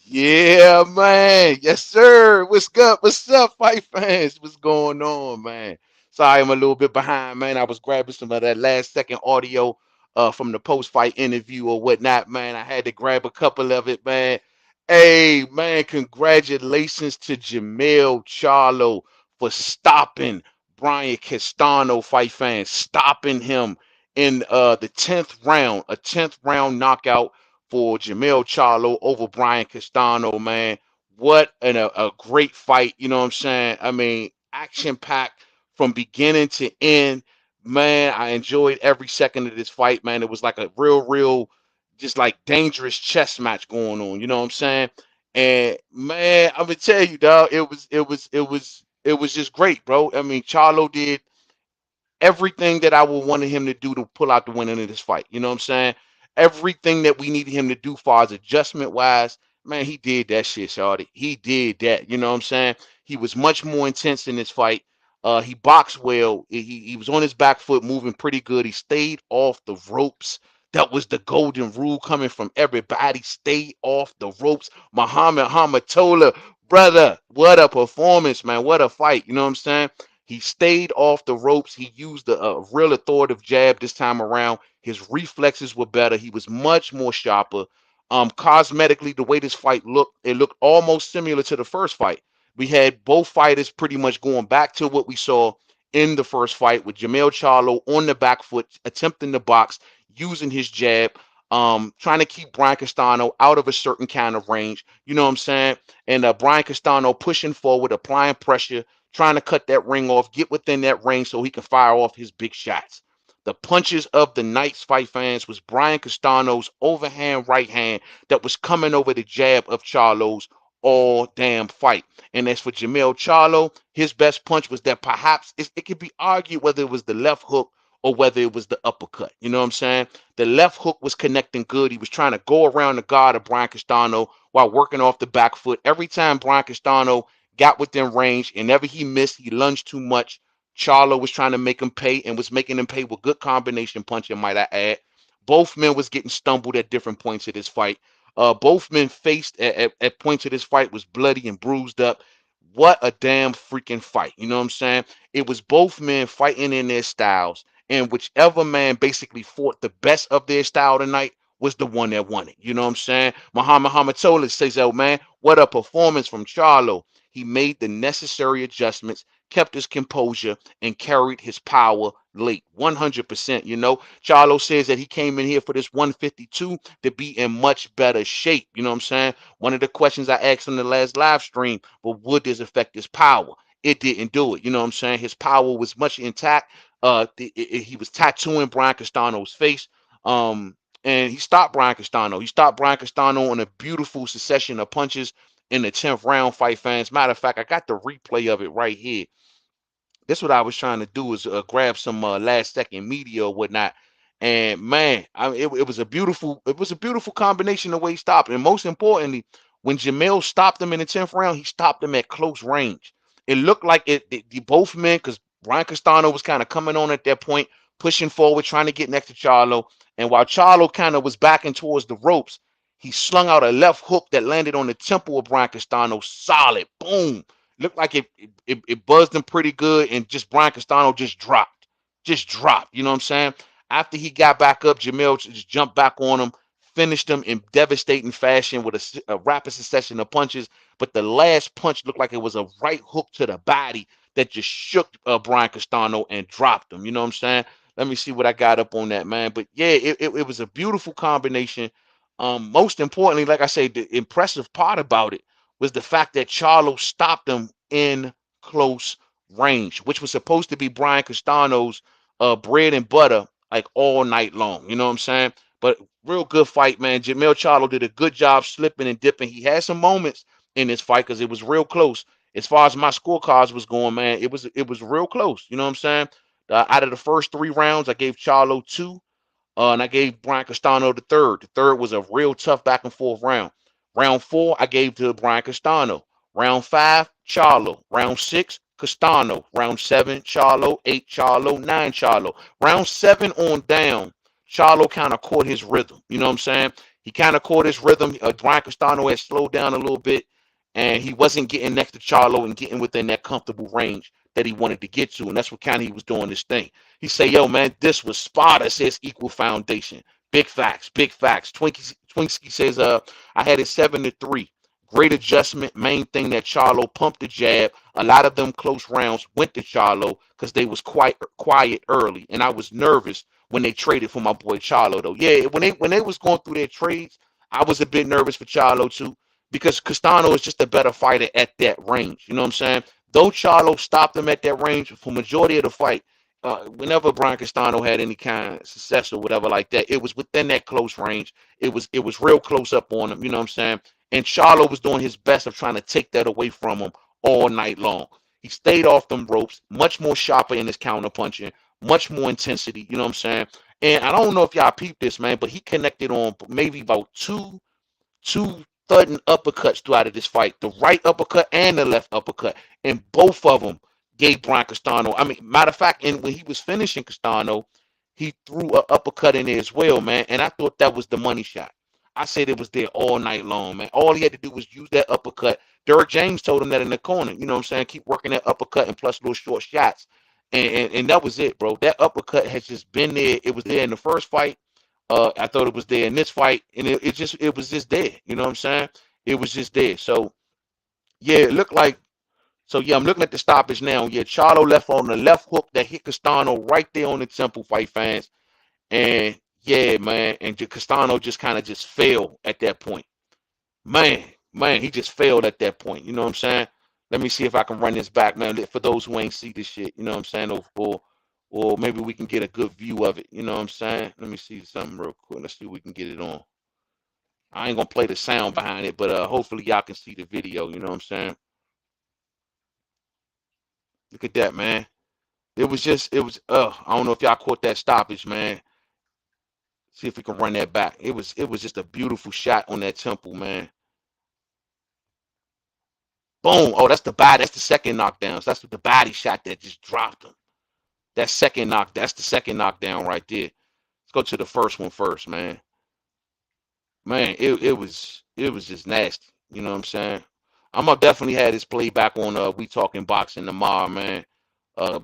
Yeah, man. Yes, sir. What's up? What's up, fight fans? What's going on, man? Sorry, I'm a little bit behind, man. I was grabbing some of that last second audio from the post-fight interview or whatnot, man. I had to grab a couple of it, man. Hey, man, congratulations to Jermell Charlo for stopping Brian Castano, fight fans, stopping him in the 10th round, a 10th round knockout for Jermell Charlo over Brian Castano, man. What a great fight, you know what I'm saying? I mean, action packed from beginning to end. Man, I enjoyed every second of this fight, man. It was like a real, just like dangerous chess match going on, you know what I'm saying? And man, I'm gonna tell you, dog, it was just great, bro. I mean, Charlo did everything that I would wanted him to do to pull out the winner in this fight. You know what I'm saying? Everything that we needed him to do far as adjustment wise, man, he did that shit, Shawty. He did that. You know what I'm saying? He was much more intense in this fight. He boxed well. He was on his back foot, moving pretty good. He stayed off the ropes. That was the golden rule coming from everybody. Stay off the ropes. Muhammad Hamatola, brother, what a performance, man. What a fight. You know what I'm saying? He stayed off the ropes. He used a real authoritative jab this time around. His reflexes were better. He was much more sharper. Cosmetically, the way this fight looked, it looked almost similar to the first fight. We had both fighters pretty much going back to what we saw in the first fight with Jermell Charlo on the back foot, attempting to box, using his jab, trying to keep Brian Castano out of a certain kind of range. You know what I'm saying? And Brian Castano pushing forward, applying pressure, trying to cut that ring off, get within that range so he can fire off his big shots. The punches of the night's fight fans was Brian Castano's overhand right hand that was coming over the jab of Charlo's all damn fight. And as for Jermell Charlo, his best punch was that perhaps it could be argued whether it was the left hook or whether it was the uppercut. You know what I'm saying? The left hook was connecting good. He was trying to go around the guard of Brian Castano while working off the back foot. Every time Brian Castano got within range, and ever he missed, he lunged too much. Charlo was trying to make him pay and was making him pay with good combination punching, might I add. Both men was getting stumbled at different points of this fight. Both men faced at points of this fight was bloody and bruised up. What a damn freaking fight. You know what I'm saying? It was both men fighting in their styles, and whichever man basically fought the best of their style tonight was the one that won it. You know what I'm saying? Muhammad Hamatola says, oh man, what a performance from Charlo. He made the necessary adjustments, kept his composure, and carried his power late. 100%. You know, Charlo says that he came in here for this 152 to be in much better shape. You know what I'm saying? One of the questions I asked on the last live stream, but would this affect his power? It didn't do it. You know what I'm saying? His power was much intact. He was tattooing Brian Castano's face. And he stopped Brian Castano. He stopped Brian Castano on a beautiful succession of punches in the 10th round, fight fans. Matter of fact, I got the replay of it right here. That's what I was trying to do is grab some last second media or whatnot. And man, it was a beautiful combination the way he stopped. And most importantly, when Jermell stopped him in the 10th round, he stopped him at close range. It looked like the both men, because Brian Castano was kind of coming on at that point, pushing forward, trying to get next to Charlo. And while Charlo kind of was backing towards the ropes, he slung out a left hook that landed on the temple of Brian Castano, solid, boom. Looked like it buzzed him pretty good, and just Brian Castano just dropped. You know what I'm saying? After he got back up, Jermell just jumped back on him, finished him in devastating fashion with a rapid succession of punches. But the last punch looked like it was a right hook to the body that just shook Brian Castano and dropped him. You know what I'm saying? Let me see what I got up on that, man. But yeah, it was a beautiful combination. Most importantly, like I say, the impressive part about it was the fact that Charlo stopped him in close range, which was supposed to be Brian Castano's bread and butter like all night long. You know what I'm saying? But real good fight, man. Jermell Charlo did a good job slipping and dipping. He had some moments in this fight because it was real close. As far as my scorecards was going, man, it was real close. You know what I'm saying? Out of the first 3 rounds, I gave Charlo 2. And I gave Brian Castano the third. The third was a real tough back and forth round. Round 4, I gave to Brian Castano. Round 5, Charlo. Round 6, Castano. Round 7, Charlo. 8, Charlo. 9, Charlo. Round 7 on down, Charlo kind of caught his rhythm. You know what I'm saying? He kind of caught his rhythm. Brian Castano had slowed down a little bit, and he wasn't getting next to Charlo and getting within that comfortable range that he wanted to get to, and that's what kind of he was doing this thing. He said, "Yo, man, this was Sparta says equal foundation. Big facts, big facts." Twinkie says, "I had it 7-3. Great adjustment. Main thing that Charlo pumped the jab. A lot of them close rounds went to Charlo because they was quite quiet early, and I was nervous when they traded for my boy Charlo though. Yeah, when they was going through their trades, I was a bit nervous for Charlo too because Castano is just a better fighter at that range. You know what I'm saying? Though Charlo stopped him at that range for majority of the fight, whenever Brian Castano had any kind of success or whatever like that, it was within that close range. It was real close up on him. You know what I'm saying? And Charlo was doing his best of trying to take that away from him all night long. He stayed off them ropes, much more sharper in his counter punching, much more intensity. You know what I'm saying? And I don't know if y'all peeped this, man, but he connected on maybe about two thudding uppercuts throughout this fight, the right uppercut and the left uppercut, and both of them gave Brian Castano. I mean, matter of fact, and when he was finishing Castano, he threw an uppercut in there as well, man, and I thought that was the money shot. I said it was there all night long, man. All he had to do was use that uppercut. Derrick James told him that in the corner. You know what I'm saying? Keep working that uppercut and plus little short shots. And that was it, bro. That uppercut has just been there. It was there in the first fight. I thought it was there in this fight, and it was just there. You know what I'm saying? It was just there. So yeah, it looked like. So yeah, I'm looking at the stoppage now. Yeah, Charlo left on the left hook that hit Castano right there on the temple, fight fans. And yeah, man, and Castano just kind of just failed at that point. Man, he just failed at that point. You know what I'm saying? Let me see if I can run this back, man. For those who ain't see this shit, you know what I'm saying? Or maybe we can get a good view of it. You know what I'm saying? Let me see something real quick. Let's see if we can get it on. I ain't gonna play the sound behind it, but hopefully y'all can see the video. You know what I'm saying? Look at that, man. It was I don't know if y'all caught that stoppage, man. See if we can run that back. It was just a beautiful shot on that temple, man. Boom. Oh, that's the second knockdown. So that's the body shot that just dropped him. That's the second knockdown right there. Let's go to the first one first, man. Man, it was just nasty. You know what I'm saying? I'm gonna definitely have this play back on We Talking Boxing tomorrow, man.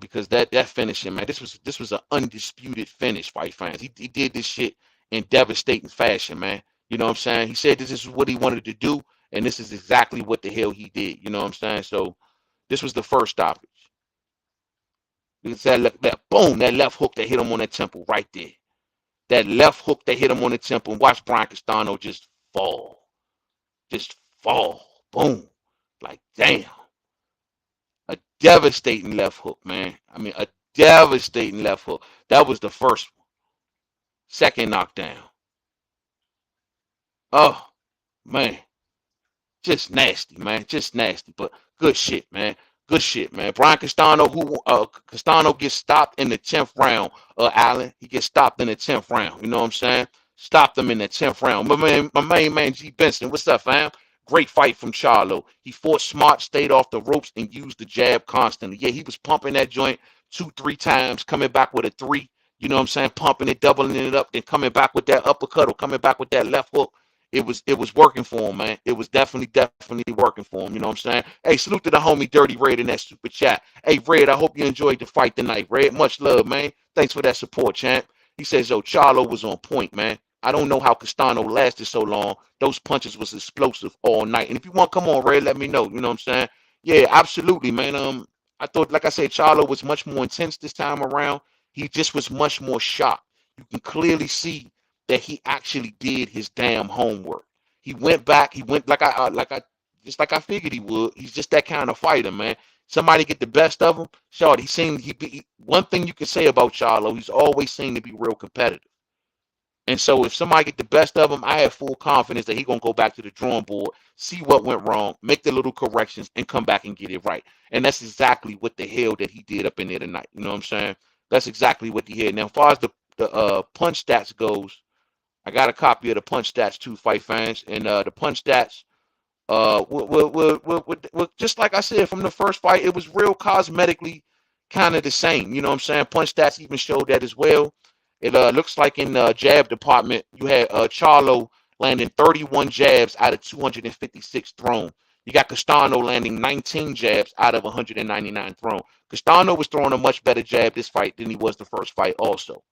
Because that finishing, man, this was an undisputed finish, fight fans. He did this shit in devastating fashion, man. You know what I'm saying? He said this is what he wanted to do, and this is exactly what the hell he did. You know what I'm saying? So this was the first stoppage. It's that boom, that left hook that hit him on that temple right there. That left hook that hit him on the temple, and watch Brian Castano just fall. Just fall. Boom. Like, damn. A devastating left hook, man. I mean, a devastating left hook. That was the first one. Second knockdown. Oh, man. Just nasty, man. Just nasty. But good shit, man. Good shit, man. Brian Castano, Castano gets stopped in the 10th round, Allen. He gets stopped in the 10th round. You know what I'm saying? Stopped him in the 10th round. My main man, G. Benson. What's up, fam? Great fight from Charlo. He fought smart, stayed off the ropes, and used the jab constantly. Yeah, he was pumping that joint 2-3 times, coming back with a 3. You know what I'm saying? Pumping it, doubling it up, then coming back with that uppercut or coming back with that left hook. It was working for him, man. It was definitely working for him. You know what I'm saying? Hey, salute to the homie Dirty Red in that super chat. Hey, Red, I hope you enjoyed the fight tonight, Red. Much love, man. Thanks for that support, champ. He says, yo, Charlo was on point, man. I don't know how Castano lasted so long. Those punches was explosive all night. And if you want to come on, Red, let me know. You know what I'm saying? Yeah, absolutely, man. I thought, like I said, Charlo was much more intense this time around. He just was much more sharp. You can clearly see that he actually did his damn homework. He went back. He went like I figured he would. He's just that kind of fighter, man. Somebody get the best of him. Shorty, one thing you can say about Charlo, he's always seemed to be real competitive. And so if somebody get the best of him, I have full confidence that he's going to go back to the drawing board, see what went wrong, make the little corrections, and come back and get it right. And that's exactly what the hell that he did up in there tonight. You know what I'm saying? That's exactly what he did. Now, as far as the punch stats goes, I got a copy of the punch stats too, fight fans. And the punch stats, just like I said from the first fight, it was real cosmetically kind of the same. You know what I'm saying? Punch stats even showed that as well. It looks like in the jab department, you had Charlo landing 31 jabs out of 256 thrown. You got Castano landing 19 jabs out of 199 thrown. Castano was throwing a much better jab this fight than he was the first fight also.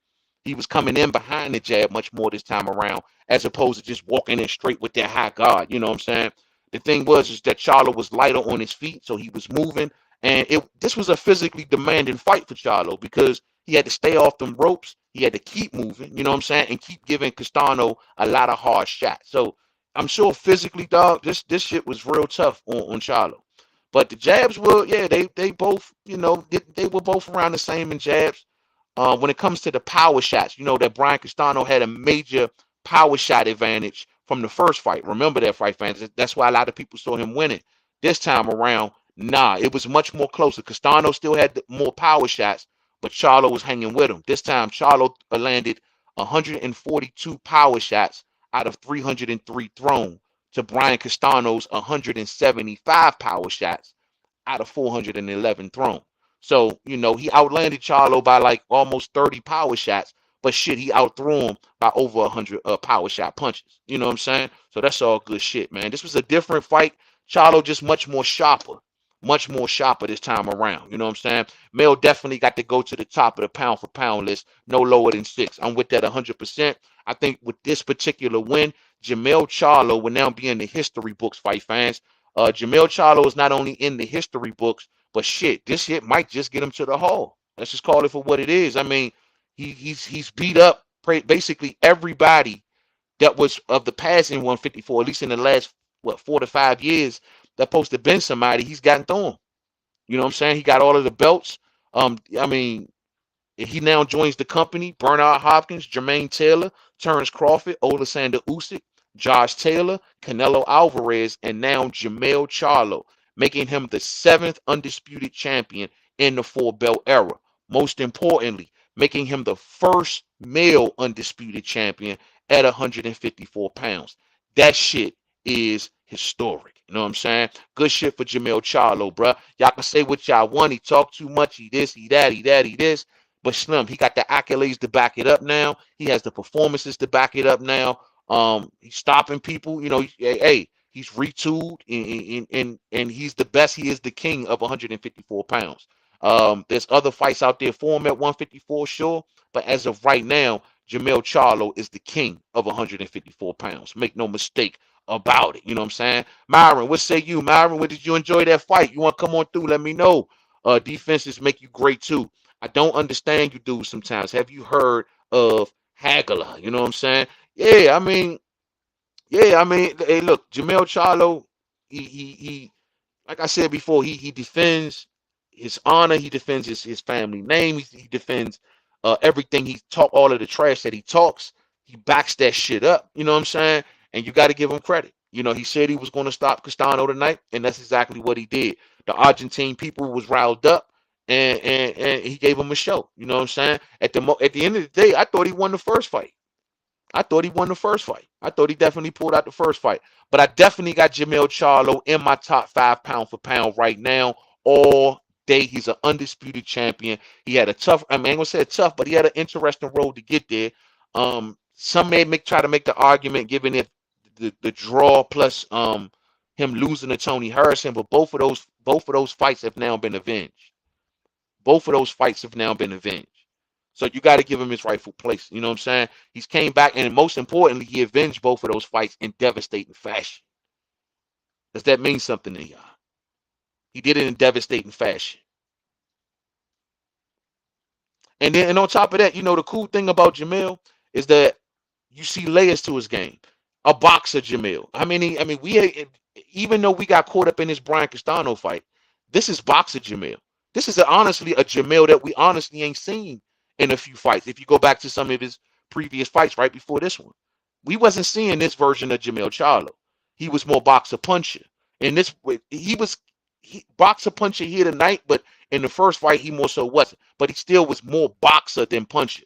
He was coming in behind the jab much more this time around, as opposed to just walking in straight with that high guard. You know what I'm saying? The thing was is that Charlo was lighter on his feet, so he was moving. And this was a physically demanding fight for Charlo because he had to stay off them ropes. He had to keep moving, you know what I'm saying, and keep giving Castano a lot of hard shots. So I'm sure physically, dog, this shit was real tough on Charlo. But the jabs were, yeah, they both, you know, they were both around the same in jabs. When it comes to the power shots, you know that Brian Castano had a major power shot advantage from the first fight. Remember that, fight fans. That's why a lot of people saw him winning. This time around, nah, it was much more closer. Castano still had more power shots, but Charlo was hanging with him. This time, Charlo landed 142 power shots out of 303 thrown to Brian Castano's 175 power shots out of 411 thrown. So, you know, he outlanded Charlo by like almost 30 power shots, but shit, he outthrew him by over 100 power shot punches. You know what I'm saying? So that's all good shit, man. This was a different fight. Charlo just much more sharper this time around. You know what I'm saying? Mel definitely got to go to the top of the pound for pound list, no lower than 6. I'm with that 100%. I think with this particular win, Jermell Charlo will now be in the history books, fight fans. Jermell Charlo is not only in the history books, but shit, this shit might just get him to the hall. Let's just call it for what it is. I mean, he's beat up basically everybody that was of the past in 154, at least in the last 4 to 5 years. That supposed to been somebody he's gotten through him. You know what I'm saying? He got all of the belts. I mean, he now joins the company. Bernard Hopkins, Jermaine Taylor, Terrence Crawford, Olasander Usyk, Josh Taylor, Canelo Alvarez, and now Jermell Charlo, making him the 7th undisputed champion in the 4-belt era. Most importantly, making him the first male undisputed champion at 154 pounds. That shit is historic. You know what I'm saying? Good shit for Jermell Charlo, bruh. Y'all can say what y'all want. He talked too much. He this, he that, he that, he this. But Slim, he got the accolades to back it up now. He has the performances to back it up now. He's stopping people. You know, hey, he's retooled and he's the best. He is the king of 154 pounds. There's other fights out there for him at 154, sure. But as of right now, Jermell Charlo is the king of 154 pounds. Make no mistake about it. You know what I'm saying? Myron, what say you? Myron, what did you enjoy that fight? You want to come on through? Let me know. Defenses make you great too. I don't understand you dudes sometimes. Have you heard of Hagler? You know what I'm saying? Yeah, I mean, hey, look, Jermell Charlo, he like I said before, he defends his honor, he defends his family name, he defends everything. He talk all of the trash that he talks, he backs that shit up. You know what I'm saying? And you got to give him credit. You know, he said he was going to stop Castano tonight, and that's exactly what he did. The Argentine people was riled up, and he gave him a show. You know what I'm saying? At the end of the day, I thought he won the first fight. I thought he won the first fight. I thought he definitely pulled out the first fight. But I definitely got Jermell Charlo in my top 5 pound for pound right now all day. He's an undisputed champion. He had a tough, I mean, I ain't gonna say tough, but he had an interesting road to get there. Some may try to make the argument given it the draw plus him losing to Tony Harrison, but both of those fights have now been avenged. Both of those fights have now been avenged. So you got to give him his rightful place. You know what I'm saying? He's came back, and most importantly, he avenged both of those fights in devastating fashion. Does that mean something to y'all? He did it in devastating fashion. And on top of that, you know, the cool thing about Jermell is that you see layers to his game. A boxer, Jermell. Even though we got caught up in this Brian Castano fight, this is boxer Jermell. This is honestly a Jermell that we honestly ain't seen in a few fights. If you go back to some of his previous fights right before this one, we wasn't seeing this version of Jermell Charlo. He was more boxer puncher. And he boxer puncher here tonight, but in the first fight he more so wasn't. But he still was more boxer than puncher.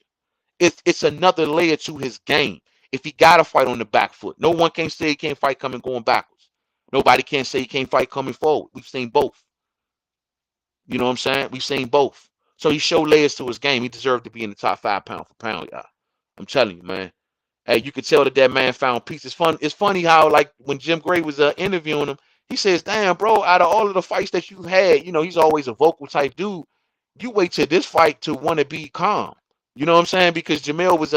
It's another layer to his game. If he got to fight on the back foot, no one can say he can't fight coming going backwards. Nobody can say he can't fight coming forward. We've seen both. You know what I'm saying? We've seen both. So he showed layers to his game. He deserved to be in the top 5 pound for pound, y'all. I'm telling you, man. you could tell that that man found peace. It's funny how like when Jim Gray was interviewing him, he says, "Damn, bro, out of all of the fights that you've had, he's always a vocal type dude. You wait till this fight to want to be calm." You know what I'm saying? Because Jermell was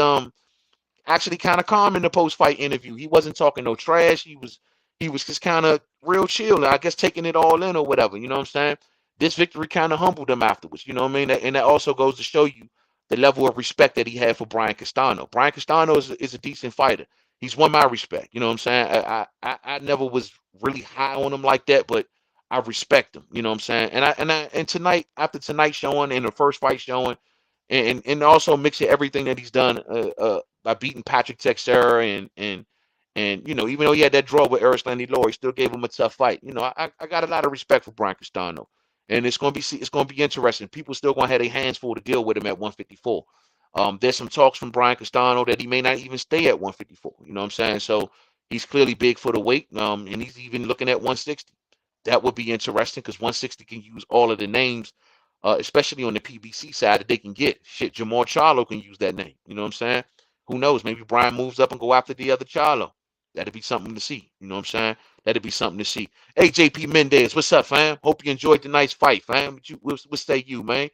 actually kind of calm in the post-fight interview. He wasn't talking no trash. He was just kind of real chill. I guess taking it all in or whatever. You know what I'm saying? This victory kind of humbled him afterwards. You know what I mean? And that also goes to show you the level of respect that he had for Brian Castano. Brian Castano is a decent fighter. He's won my respect. You know what I'm saying? I never was really high on him like that, but I respect him. You know what I'm saying? And tonight, after tonight's showing and the first fight showing, and also mixing everything that he's done by beating Patrick Teixeira and even though he had that draw with Arislandi Law, he still gave him a tough fight. I got a lot of respect for Brian Castano, and it's gonna be interesting. People still gonna have their hands full to deal with him at 154. There's some talks from Brian Castano that he may not even stay at 154. You know what I'm saying? So he's clearly big for the weight, and he's even looking at 160. That would be interesting because 160 can use all of the names, especially on the PBC side that they can get. Shit, Jermell Charlo can use that name. You know what I'm saying? Who knows? Maybe Brian moves up and go after the other Charlo. That'd be something to see. You know what I'm saying? That'd be something to see. Hey, JP Mendez, what's up, fam? Hope you enjoyed tonight's fight, fam. What say you, man?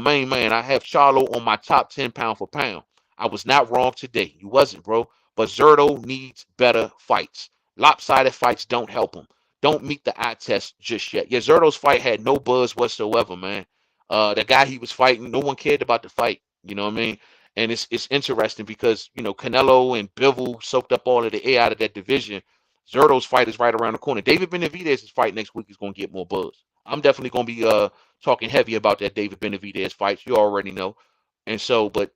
Main man, I have Charlo on my top 10 pound for pound. I was not wrong today. You wasn't, bro. But Zerto needs better fights. Lopsided fights don't help him. Don't meet the eye test just yet. Yeah, Zerto's fight had no buzz whatsoever, man. The guy he was fighting, no one cared about the fight. You know what I mean? And it's interesting because Canelo and Bivol soaked up all of the air out of that division. Zerto's fight is right around the corner. David Benavidez' fight next week is going to get more buzz. I'm definitely going to be talking heavy about that David Benavidez fight. You already know. And so, but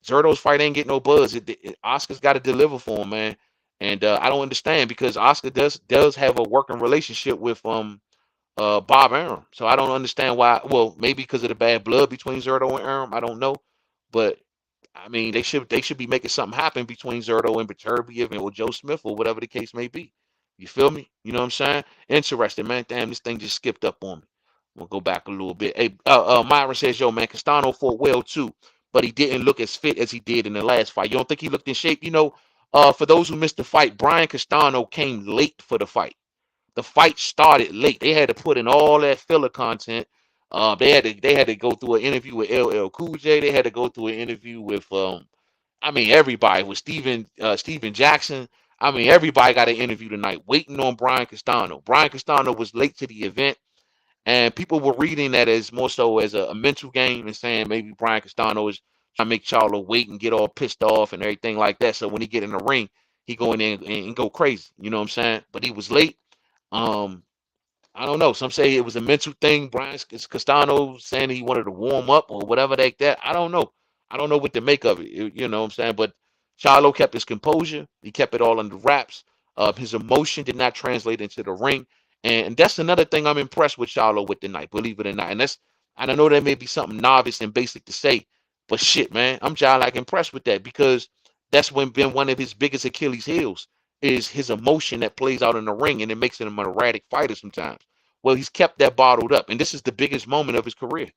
Zerto's fight ain't getting no buzz. Oscar's got to deliver for him, man. And I don't understand because Oscar does have a working relationship with Bob Arum. So I don't understand why. Well, maybe because of the bad blood between Zerto and Arum. I don't know. But I mean, they should be making something happen between Zerto and Beterbiev or Joe Smith or whatever the case may be. You feel me? You know what I'm saying? Interesting, man. Damn, this thing just skipped up on me. We'll go back a little bit. Hey, Myra says, yo, man, Castano fought well too, but he didn't look as fit as he did in the last fight. You don't think he looked in shape? For those who missed the fight, Brian Castano came late for the fight. The fight started late. They had to put in all that filler content. They had to go through an interview with LL Cool J. They had to go through an interview with everybody, with Steven Jackson. I mean, everybody got an interview tonight, waiting on Brian Castano. Brian Castano was late to the event, and people were reading that as more so as a mental game and saying maybe Brian Castano is trying to make Charlo wait and get all pissed off and everything like that. So when he get in the ring, he go in there and go crazy. You know what I'm saying? But he was late. I don't know. Some say it was a mental thing. Brian Castano saying he wanted to warm up or whatever like that. I don't know. I don't know what to make of it. You know what I'm saying? But Charlo kept his composure. He kept it all under wraps. His emotion did not translate into the ring. And that's another thing I'm impressed with Charlo with tonight, believe it or not. And I know that may be something novice and basic to say, but shit, man, I'm like impressed with that because that's been one of his biggest Achilles heels is his emotion that plays out in the ring, and it makes him an erratic fighter sometimes. Well, he's kept that bottled up, and this is the biggest moment of his career,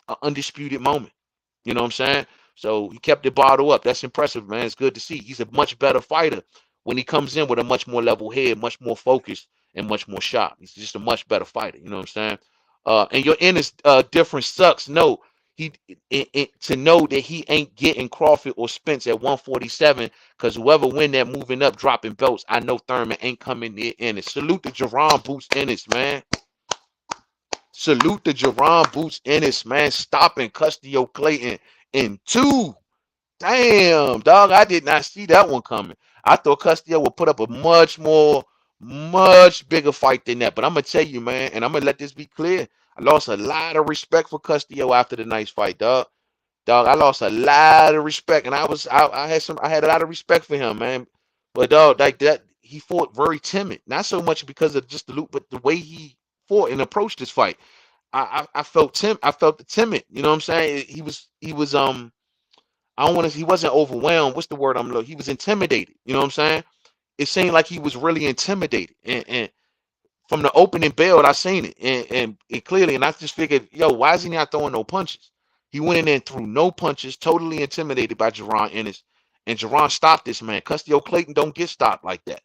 an undisputed moment. You know what I'm saying? So he kept it bottled up. That's impressive, man. It's good to see. He's a much better fighter when he comes in with a much more level head, much more focused, and much more sharp. He's just a much better fighter. You know what I'm saying? And your inner difference sucks. No, to know that he ain't getting Crawford or Spence at 147 because whoever win that moving up, dropping belts, I know Thurman ain't coming near Ennis. Salute to Jerron Boots Ennis, man. Salute to Jerron Boots Ennis, man. Stopping Custio Clayton in 2. Damn, dog. I did not see that one coming. I thought Custio would put up a much bigger fight than that. But I'm going to tell you, man, and I'm going to let this be clear. I lost a lot of respect for Custio after the night's fight, dog. I lost a lot of respect, and I had a lot of respect for him, man. But dog, like that, he fought very timid. Not so much because of just the loot, but the way he fought and approached this fight. I felt timid. You know what I'm saying? He was he wasn't overwhelmed. What's the word I'm looking? He was intimidated. You know what I'm saying? It seemed like he was really intimidated. And from the opening bell, I seen it. And clearly, and I just figured, yo, why is he not throwing no punches? He went in there and threw no punches, totally intimidated by Jerron Ennis. And Jerron stopped this man. Custio Clayton don't get stopped like that.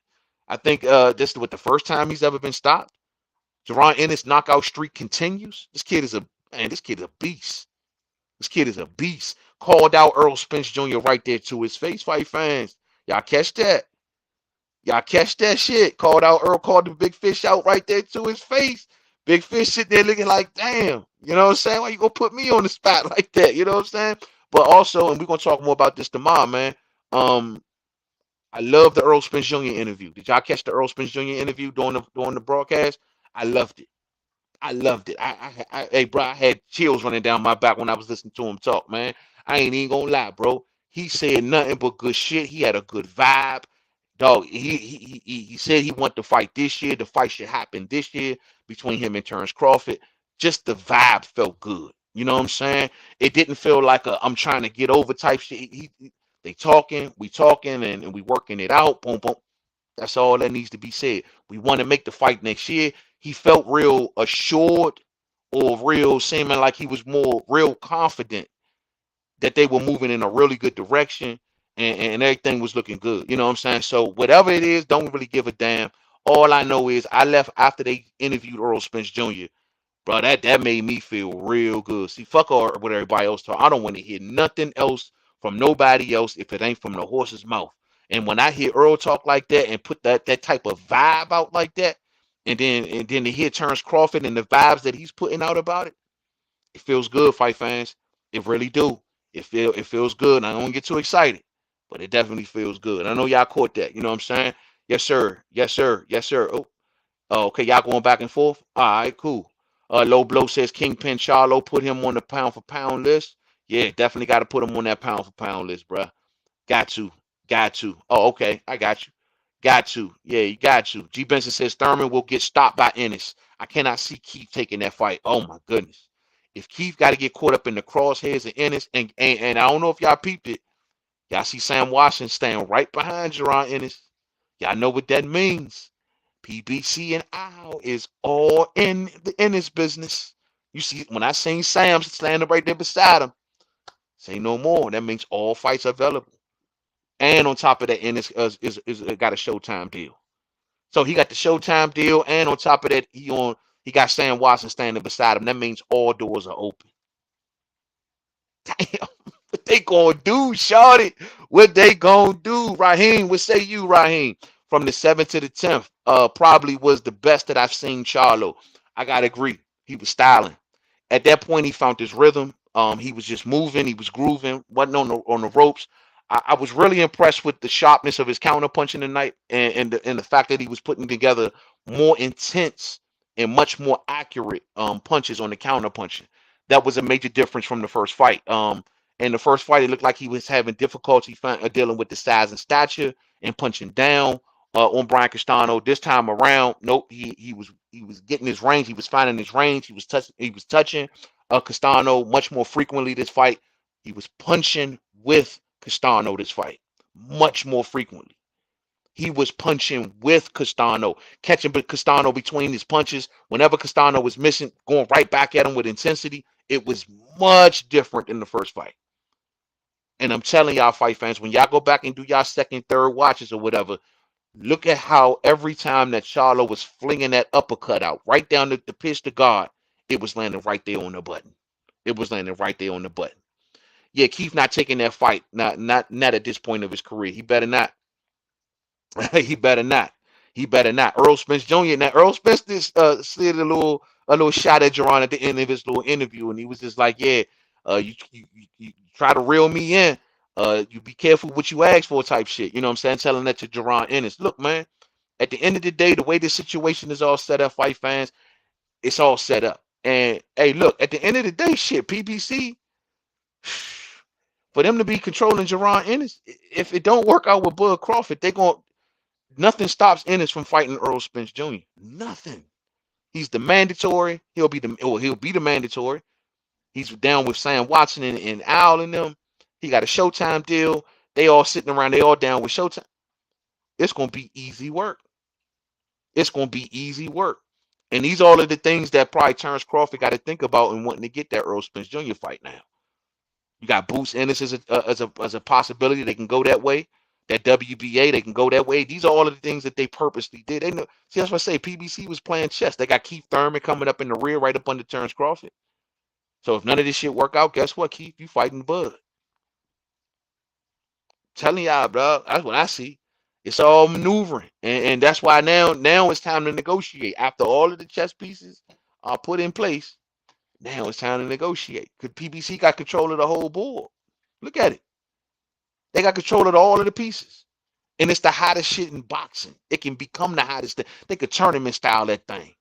I think this is the first time he's ever been stopped. Jerron Ennis knockout streak continues. This kid is a beast. This kid is a beast. Called out Earl Spence Jr. right there to his face, fight fans. Y'all catch that? Y'all catch that shit? Called out Earl, called the big fish out right there to his face. Big fish sitting there looking like, damn. You know what I'm saying? Why you gonna put me on the spot like that? You know what I'm saying? But also, and we're gonna talk more about this tomorrow, man. I love the Earl Spence Jr. interview. Did y'all catch the Earl Spence Jr. interview during the broadcast? I loved it. I loved it. Hey, bro, I had chills running down my back when I was listening to him talk, man. I ain't even gonna lie, bro. He said nothing but good shit. He had a good vibe. Dog, he said he wanted to fight this year. The fight should happen this year between him and Terrence Crawford. Just the vibe felt good. You know what I'm saying? It didn't feel like a I'm trying to get over type shit. They talking, we talking, and we working it out. Boom, boom. That's all that needs to be said. We want to make the fight next year. He felt real assured or real seeming like he was more real confident that they were moving in a really good direction and everything was looking good. You know what I'm saying? So whatever it is, don't really give a damn. All I know is I left after they interviewed Earl Spence Jr. Bro, that made me feel real good. See, fuck all what everybody else talk. I don't want to hear nothing else from nobody else if it ain't from the horse's mouth. And when I hear Earl talk like that and put that type of vibe out like that, and then to hear Terrence Crawford and the vibes that he's putting out about it feels good, fight fans. It really do. It feels good. And I don't get too excited, but it definitely feels good. I know y'all caught that. You know what I'm saying? Yes, sir. Yes, sir. Yes, sir. Oh, okay. Y'all going back and forth? All right, cool. Low Blow says Kingpin Charlo put him on the pound for pound list. Yeah, definitely got to put him on that pound for pound list, bruh. Got to. Got to. Oh, okay. I got you. Got to. Yeah, you got to. G. Benson says Thurman will get stopped by Ennis. I cannot see Keith taking that fight. Oh, my goodness. If Keith got to get caught up in the crosshairs of Ennis, and I don't know if y'all peeped it, y'all see Sam Washington staying right behind Jerron Ennis. Y'all know what that means. PBC and Al is all in the Ennis business. You see, when I seen Sam standing right there beside him, say no more. That means all fights are available. And on top of that, Ennis is got a Showtime deal. So he got the Showtime deal, and on top of that, he got Sam Watson standing beside him. That means all doors are open. Damn, what they gonna do, shorty? What they gonna do, Raheem? What say you, Raheem? From the 7th to the 10th, probably was the best that I've seen Charlo. I gotta agree. He was styling. At that point, he found his rhythm. He was just moving. He was grooving. Wasn't on the ropes. I was really impressed with the sharpness of his counter punching tonight, and the fact that he was putting together more intense and much more accurate punches on the counter punching. That was a major difference from the first fight. In the first fight, it looked like he was having difficulty dealing with the size and stature and punching down on Brian Castano. This time around, nope, he was getting his range. He was finding his range. He was touching Castano much more frequently this fight. He was punching with Castano this fight much more frequently. He was punching with Castano, catching Castano between his punches. Whenever Castano was missing, going right back at him with intensity. It was much different in the first fight. And I'm telling y'all, fight fans, when y'all go back and do y'all second, third watches or whatever, look at how every time that Charlo was flinging that uppercut out, right down the pitch to guard, it was landing right there on the button. It was landing right there on the button. Yeah, Keith not taking that fight. Not at this point of his career. He better not. He better not. He better not. Earl Spence Jr. Now Earl Spence just slid a little shot at Jerron at the end of his little interview, and he was just like, "Yeah, you try to reel me in. You be careful what you ask for, type shit." You know what I'm saying? Telling that to Jerron Ennis. Look, man. At the end of the day, the way this situation is all set up, fight fans, it's all set up. And hey, look, at the end of the day, shit, PBC, for them to be controlling Jerron Ennis, if it don't work out with Bud Crawford, nothing stops Ennis from fighting Earl Spence Jr. Nothing. He's the mandatory. He'll be the mandatory. He's down with Sam Watson and Al and them. He got a Showtime deal. They all sitting around. They all down with Showtime. It's gonna be easy work. It's gonna be easy work. And these all are the things that probably Terrence Crawford got to think about and wanting to get that Earl Spence Jr. fight now. You got Boots Ennis as a possibility. They can go that way. That WBA, they can go that way. These are all of the things that they purposely did. They know. See, that's what I say. PBC was playing chess. They got Keith Thurman coming up in the rear, right up under Terrence Crawford. So if none of this shit work out, guess what, Keith? You fighting Bud. Telling y'all, bro. That's what I see. It's all maneuvering, and that's why now it's time to negotiate. After all of the chess pieces are put in place, now it's time to negotiate. Because PBC got control of the whole board. Look at it. They got control of all of the pieces. And it's the hottest shit in boxing. It can become the hottest thing. They could tournament style that thing.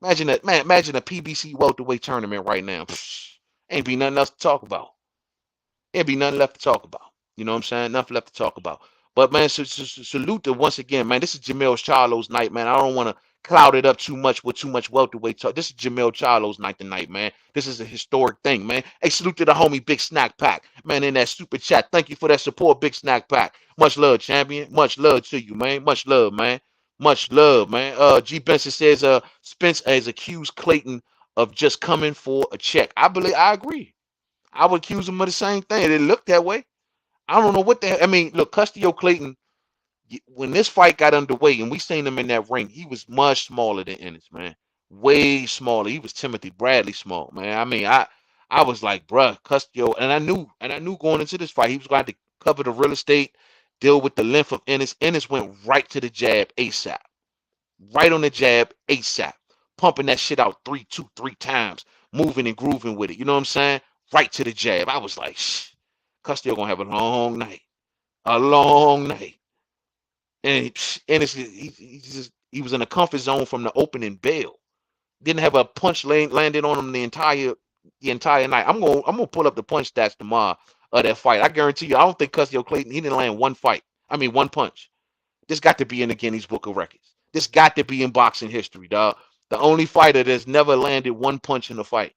Imagine that, man. Imagine a PBC welterweight tournament right now. Psh, ain't be nothing else to talk about. Ain't be nothing left to talk about. You know what I'm saying? Nothing left to talk about. But man, salute to once again, man. This is Jermell Charlo's night, man. I don't want to cloud it up too much with too much welterweight talk. This is Jermell Charlo's night tonight, man. This is a historic thing, man. Hey, salute to the homie Big Snack Pack, man. In that super chat, thank you for that support, Big Snack Pack. Much love, champion. Much love to you, man. Much love, man. Much love, man. G Benson says, Spence has accused Clayton of just coming for a check. I agree. I would accuse him of the same thing. It looked that way. I don't know what the hell. I mean, look, Castano Clayton, when this fight got underway and we seen him in that ring, he was much smaller than Ennis, man. Way smaller. He was Timothy Bradley small, man. I mean, I was like, bruh, Castano, and I knew going into this fight, he was going to cover the real estate, deal with the length of Ennis. Ennis went right to the jab ASAP. Right on the jab ASAP. Pumping that shit out 3 times, moving and grooving with it. You know what I'm saying? Right to the jab. I was like, shh. Castano gonna have a long night, a long night, and he was in a comfort zone from the opening bell. Didn't have a punch landed on him the entire night. I'm gonna pull up the punch stats tomorrow of that fight. I guarantee you, I don't think Castano Clayton he didn't land one punch. This got to be in the Guinness Book of Records. This got to be in boxing history, dog. The only fighter that's never landed one punch in a fight.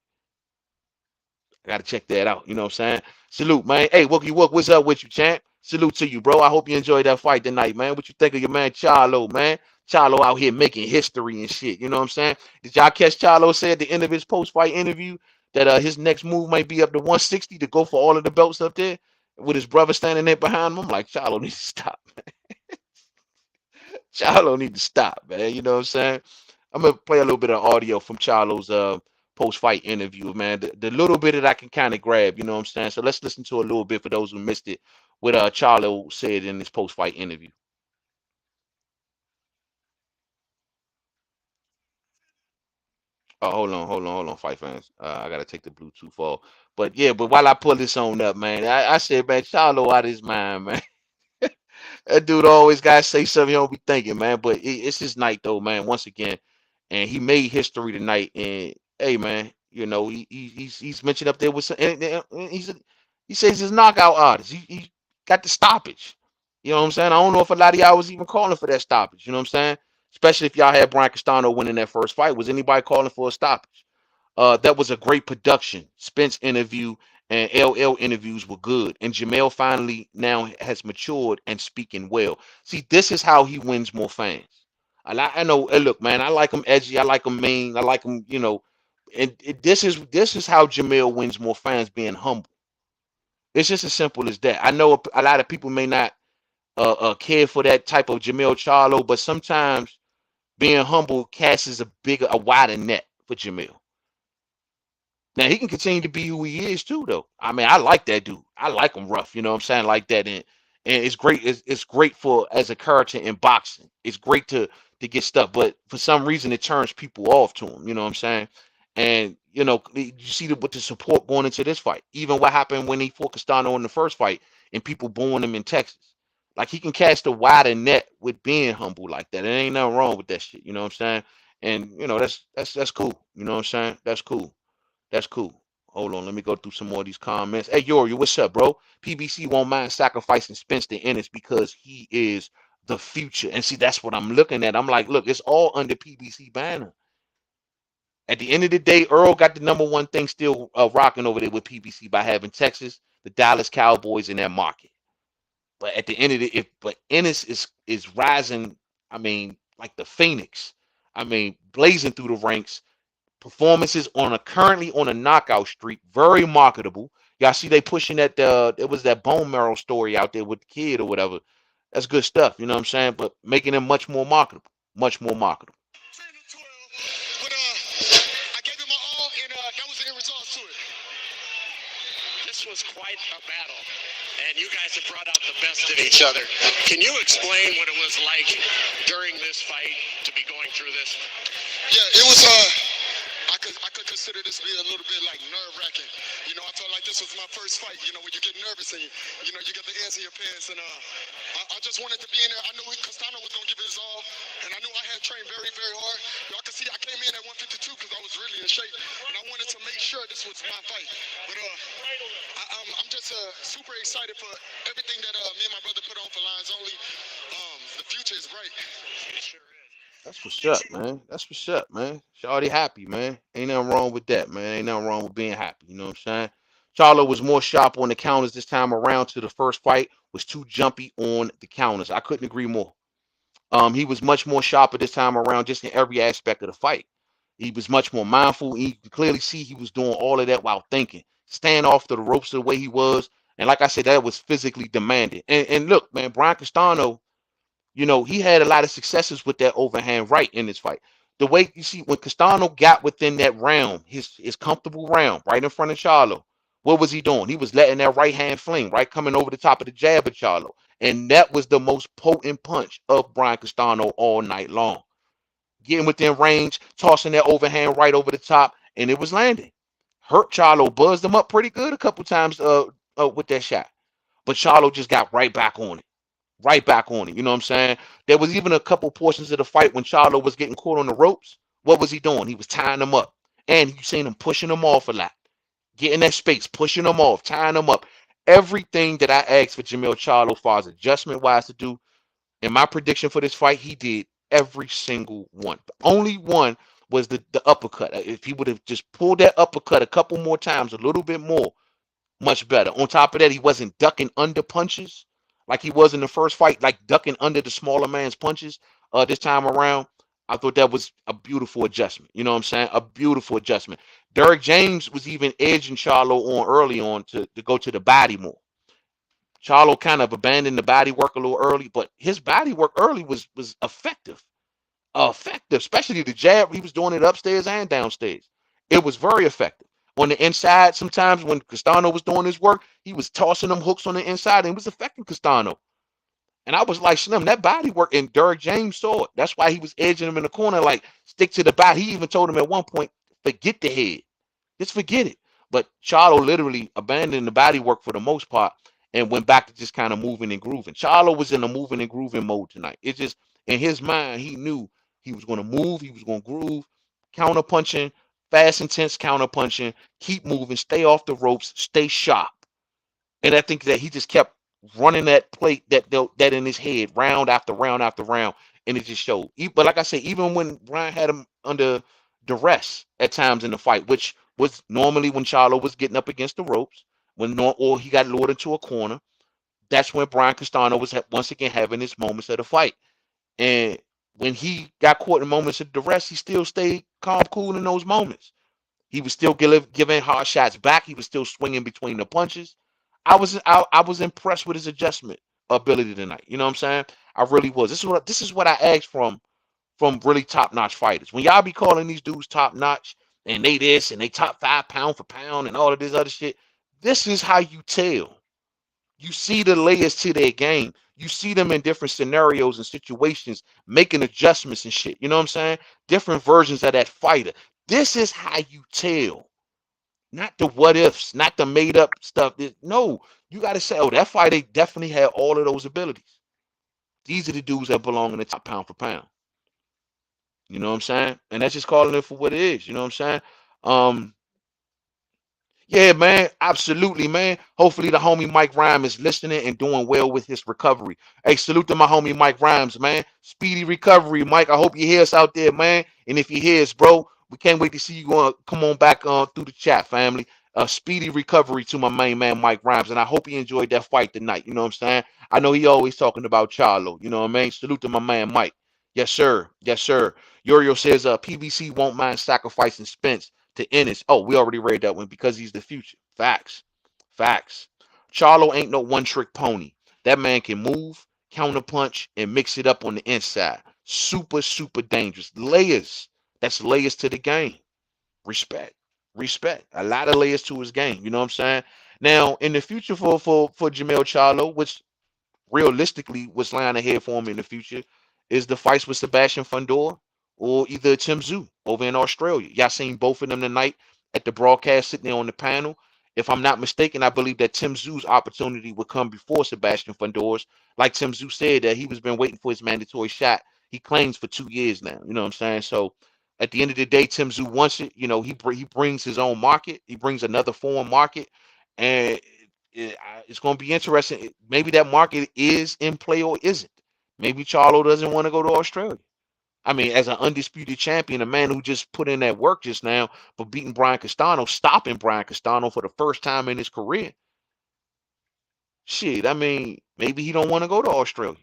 I gotta check that out. You know what I'm saying? Salute, man. Hey, Wookie Wook, what's up with you, champ? Salute to you, bro. I hope you enjoyed that fight tonight, man. What you think of your man Charlo, man? Charlo out here making history and shit. You know what I'm saying? Did y'all catch Charlo say at the end of his post-fight interview that his next move might be up to 160 to go for all of the belts up there with his brother standing there behind him? I'm like, Charlo needs to stop. Charlo need to stop, man. You know what I'm saying? I'm gonna play a little bit of audio from Charlo's post-fight interview, man. The little bit that I can kind of grab, you know what I'm saying? So let's listen to a little bit for those who missed it, what Charlo said in his post-fight interview. Oh, hold on, fight fans. I gotta take the Bluetooth off. But yeah, but while I pull this on up, man, I said, man, Charlo out of his mind, man. That dude always gotta say something he don't be thinking, man. But it's his night though, man. Once again, and he made history tonight. And hey, man, you know he's mentioned up there with some. And he says he's a knockout artist. He got the stoppage. You know what I'm saying? I don't know if a lot of y'all was even calling for that stoppage. You know what I'm saying? Especially if y'all had Brian Castano winning that first fight. Was anybody calling for a stoppage? That was a great production. Spence interview and LL interviews were good. And Jermell finally now has matured and speaking well. See, this is how he wins more fans. I know, look, man, I like him edgy. I like him mean. I like him, you know. And this is how Jermell wins more fans being humble. It's just as simple as that. I know a lot of people may not care for that type of Jermell Charlo, but sometimes being humble casts a wider net for Jermell. Now he can continue to be who he is too, though. I mean, I like that dude. I like him rough. You know what I'm saying? Like that, and it's great. It's great for as a character in boxing. It's great to get stuff, but for some reason it turns people off to him. You know what I'm saying? And you know, you see with the support going into this fight. Even what happened when he fought Castano in the first fight, and people booing him in Texas. Like he can cast a wider net with being humble like that. There ain't nothing wrong with that shit. You know what I'm saying? And you know that's cool. You know what I'm saying? That's cool. That's cool. Hold on, let me go through some more of these comments. Hey, Yori, what's up, bro? PBC won't mind sacrificing Spence to Ennis because he is the future. And see, that's what I'm looking at. I'm like, look, it's all under PBC banner. At the end of the day, Earl got the number one thing still rocking over there with PBC by having Texas, the Dallas Cowboys in that market. But at the end of but Ennis is rising. I mean, like the Phoenix. I mean, blazing through the ranks. Performances currently on a knockout streak, very marketable. Y'all see they pushing that it was that bone marrow story out there with the kid or whatever. That's good stuff, you know what I'm saying? But making them much more marketable. Much more marketable. 10 to 12, but I gave it my all, and that was the end result to it. This was quite a battle, and you guys have brought out the best in each other. Can you explain what it was like during this fight to be going through this? Yeah, it was I could consider this be a little bit like nerve-wracking. You know, I felt like this was my first fight. You know, when you get nervous and you know you get the ants in your pants, and I just wanted to be in there. I knew Castano was gonna give it his all, and I knew I had trained very, very hard. Y'all can see I came in at 152 because I was really in shape, and I wanted to make sure this was my fight. But I'm just super excited for everything that me and my brother put on for Lions Only. The future is bright. It sure is. That's what's up, man. That's what's up, man. Shawty happy, man. Ain't nothing wrong with that, man. Ain't nothing wrong with being happy. You know what I'm saying? Charlo was more sharp on the counters this time around to the first fight, was too jumpy on the counters. I couldn't agree more. He was much more sharper this time around, just in every aspect of the fight. He was much more mindful. You can clearly see he was doing all of that while thinking, staying off to the ropes the way he was. And like I said, that was physically demanded. And look, man, Brian Castano, you know, he had a lot of successes with that overhand right in this fight. The way you see when Castano got within that round, his comfortable round, right in front of Charlo, what was he doing? He was letting that right hand fling, right, coming over the top of the jab of Charlo. And that was the most potent punch of Brian Castano all night long. Getting within range, tossing that overhand right over the top, and it was landing. Hurt Charlo, buzzed him up pretty good a couple times with that shot. But Charlo just got right back on it. Right back on it. You know what I'm saying? There was even a couple portions of the fight when Charlo was getting caught on the ropes. What was he doing? He was tying them up. And you seen him pushing them off a lot. Getting that space, pushing them off, tying them up. Everything that I asked for Jermell Charlo as far as adjustment wise to do, in my prediction for this fight, he did every single one. The only one was the uppercut. If he would have just pulled that uppercut a couple more times, a little bit more, much better. On top of that, he wasn't ducking under punches like he was in the first fight, like ducking under the smaller man's punches this time around. I thought that was a beautiful adjustment. You know what I'm saying? A beautiful adjustment. Derek James was even edging Charlo on early on to go to the body more. Charlo kind of abandoned the body work a little early, but his body work early was effective. Effective, especially the jab. He was doing it upstairs and downstairs. It was very effective. On the inside, sometimes when Castano was doing his work, he was tossing them hooks on the inside and it was affecting Castano. And I was like, Slim, that body work, and Derek James saw it. That's why he was edging him in the corner, like, stick to the body. He even told him at one point, forget the head. Just forget it. But Charlo literally abandoned the body work for the most part and went back to just kind of moving and grooving. Charlo was in a moving and grooving mode tonight. It just, in his mind, he knew he was going to move, he was going to groove, counter punching, fast, intense counter punching, keep moving, stay off the ropes, stay sharp. And I think that he just kept running that plate that in his head, round after round after round, and it just showed. But like I said, even when Brian had him under duress at times in the fight, which was normally when Charlo was getting up against the ropes, or he got lured into a corner, that's when Brian Castano was once again having his moments of the fight. And when he got caught in moments of duress, he still stayed calm, cool in those moments. He was still giving hard shots back. He was still swinging between the punches. I was impressed with his adjustment ability tonight. You know what I'm saying? I really was. This is what I asked from really top notch fighters. When y'all be calling these dudes top notch and they this and they top 5 pound for pound and all of this other shit, this is how you tell. You see the layers to their game. You see them in different scenarios and situations, making adjustments and shit. You know what I'm saying? Different versions of that fighter. This is how you tell. Not the what ifs, not the made up stuff. No, you got to say, oh, that fighter definitely had all of those abilities. These are the dudes that belong in the top pound for pound. You know what I'm saying? And that's just calling it for what it is. You know what I'm saying? Um, Yeah, man, absolutely, man. Hopefully, the homie Mike Rhymes is listening and doing well with his recovery. Hey, salute to my homie Mike Rhymes, man. Speedy recovery, Mike. I hope you hear us out there, man. And if you hear us, bro, we can't wait to see you going. Come on back through the chat, family. Speedy recovery to my main man Mike Rhymes, and I hope he enjoyed that fight tonight. You know what I'm saying? I know he always talking about Charlo. You know what I mean? Salute to my man Mike. Yes, sir. Yes, sir. Yorio says, PBC won't mind sacrificing Spence to Ennis. Oh, we already read that one because he's the future. Facts. Facts. Charlo ain't no one trick pony. That man can move, counter punch, and mix it up on the inside. Super, super dangerous. Layers. That's layers to the game. Respect. Respect. A lot of layers to his game. You know what I'm saying? Now, in the future for Jermell Charlo, which realistically what's lying ahead for him in the future is the fights with Sebastian Fundora or either Tim Tszyu over in Australia. Y'all seen both of them tonight at the broadcast sitting there on the panel. If I'm not mistaken, I believe that Tim Tszyu's opportunity would come before Sebastian Fundora's. Like Tim Tszyu said, that he was been waiting for his mandatory shot. He claims for 2 years now. You know what I'm saying? So at the end of the day, Tim Tszyu wants it. You know, he brings his own market. He brings another foreign market, and it's going to be interesting. Maybe that market is in play or isn't. Maybe Charlo doesn't want to go to Australia. I mean, as an undisputed champion, a man who just put in that work just now for beating Brian Castano, stopping Brian Castano for the first time in his career. Shit, I mean, maybe he don't want to go to Australia.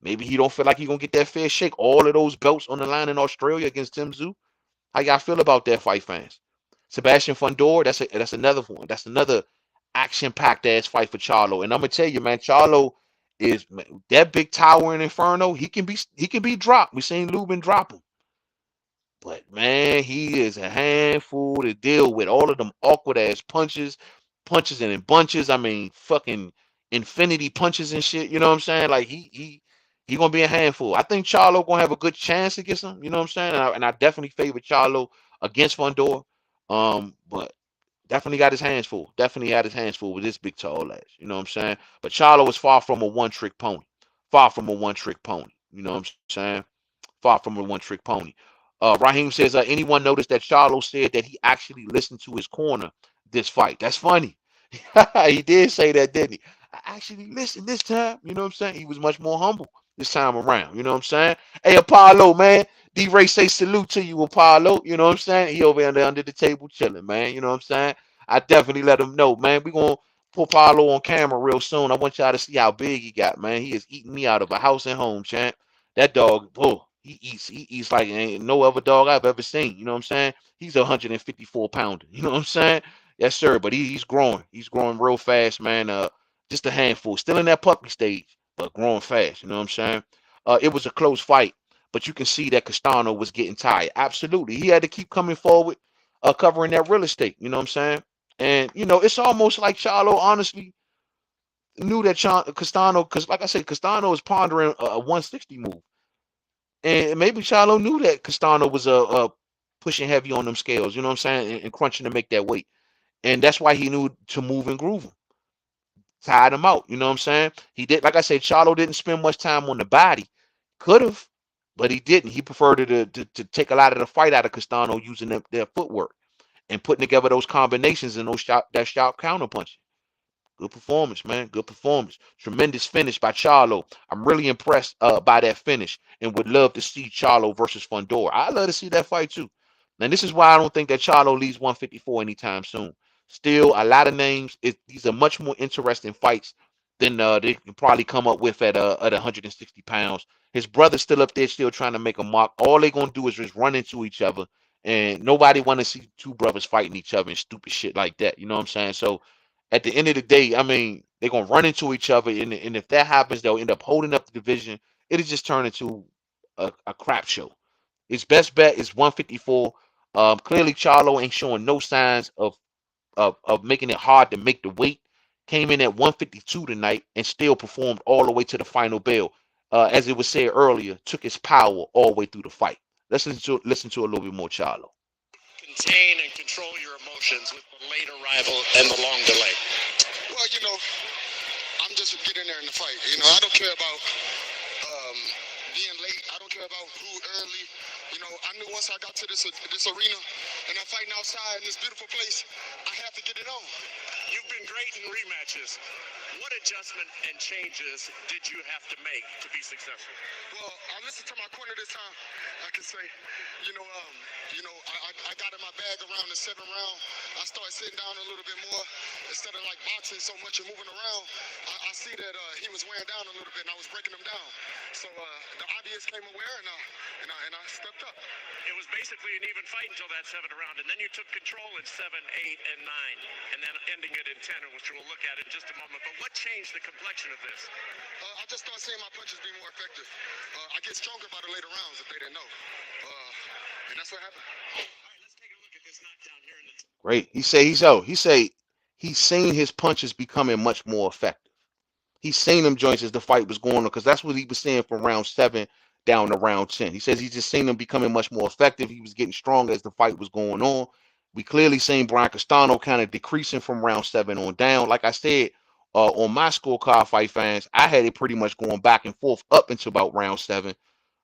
Maybe he don't feel like he gonna get that fair shake. All of those belts on the line in Australia against Tim Tszyu. How y'all feel about that, fight fans? Sebastian Fundora, that's another one. That's another action-packed ass fight for Charlo. And I'm gonna tell you, man, Charlo is that big tower in Inferno. He can be dropped. We seen Lubin drop him, but man, he is a handful to deal with. All of them awkward ass punches, punches and in bunches. I mean, fucking infinity punches and shit. You know what I'm saying? Like he gonna be a handful. I think Charlo gonna have a good chance against him. You know what I'm saying? And I definitely favor Charlo against Fundora. But definitely got his hands full. Definitely had his hands full with this big tall ass. You know what I'm saying? But Charlo is far from a one trick pony. Far from a one trick pony. You know what I'm saying? Far from a one trick pony. Raheem says, anyone noticed that Charlo said that he actually listened to his corner this fight? That's funny. He did say that, didn't he? I actually listened this time. You know what I'm saying? He was much more humble this time around. You know what I'm saying? Hey, Apollo, man. D-Ray say salute to you, Apollo. You know what I'm saying? He over there under the table chilling, man. You know what I'm saying? I definitely let him know, man. We going to put Apollo on camera real soon. I want y'all to see how big he got, man. He is eating me out of a house and home, champ. That dog, oh, he eats like ain't no other dog I've ever seen. You know what I'm saying? He's a 154 pounder. You know what I'm saying? Yes, sir. But he's growing. He's growing real fast, man. Just a handful. Still in that puppy stage, but growing fast. You know what I'm saying? It was a close fight, but you can see that Castano was getting tired. Absolutely. He had to keep coming forward, covering that real estate. You know what I'm saying? And, it's almost like Charlo honestly knew that Castano, because like I said, Castano is pondering a 160 move. And maybe Charlo knew that Castano was pushing heavy on them scales, you know what I'm saying, and crunching to make that weight. And that's why he knew to move and groove him, tired him out. You know what I'm saying? He did, like I said, Charlo didn't spend much time on the body. Could have, but he didn't. He preferred to take a lot of the fight out of Castano using their footwork and putting together those combinations and that sharp counter punching. Good performance, man. Good performance. Tremendous finish by Charlo. I'm really impressed by that finish and would love to see Charlo versus Fundora. I'd love to see that fight too. And this is why I don't think that Charlo leaves 154 anytime soon. Still, a lot of names. These are much more interesting fights than they can probably come up with at 160 pounds. His brother's still up there, still trying to make a mark. All they're gonna do is just run into each other, and nobody want to see two brothers fighting each other and stupid shit like that. You know what I'm saying? So at the end of the day, I mean, they're gonna run into each other, and if that happens, they'll end up holding up the division. It'll just turn into a crap show. His best bet is 154. Clearly, Charlo ain't showing no signs of making it hard to make the weight. Came in at 152 tonight and still performed all the way to the final bell. As it was said earlier, took his power all the way through the fight. Let's listen to a little bit more Charlo. Contain and control your emotions with the late arrival and the long delay. Well, I'm just getting there in the fight. I don't care about being late. I don't care about who early. I knew once I got to this arena and I'm fighting outside in this beautiful place, I have to get it on. You've been great in rematches. What adjustment and changes did you have to make to be successful? Well, I listened to my corner this time. I can say, I got in my bag around the 7th round. I started sitting down a little bit more instead of like boxing so much and moving around. I see that he was wearing down a little bit and I was breaking him down. So the ideas came aware and I stepped It was basically an even fight until that seventh round, and then you took control in 7, 8, and 9, and then ending it in 10, which we'll look at in just a moment. But what changed the complexion of this? I just started seeing my punches be more effective. I get stronger by the later rounds if they didn't know, and that's what happened. All right, let's take a look at this knockdown here in the. Great. He seen his punches becoming much more effective. He's seen them joints as the fight was going on, because that's what he was saying from round 7 down to round 10. He says he just seen them becoming much more effective. He was getting stronger as the fight was going on. We clearly seen Brian Castano kind of decreasing from round 7 on down. Like I said, on my scorecard, fight fans, I had it pretty much going back and forth up until about round 7.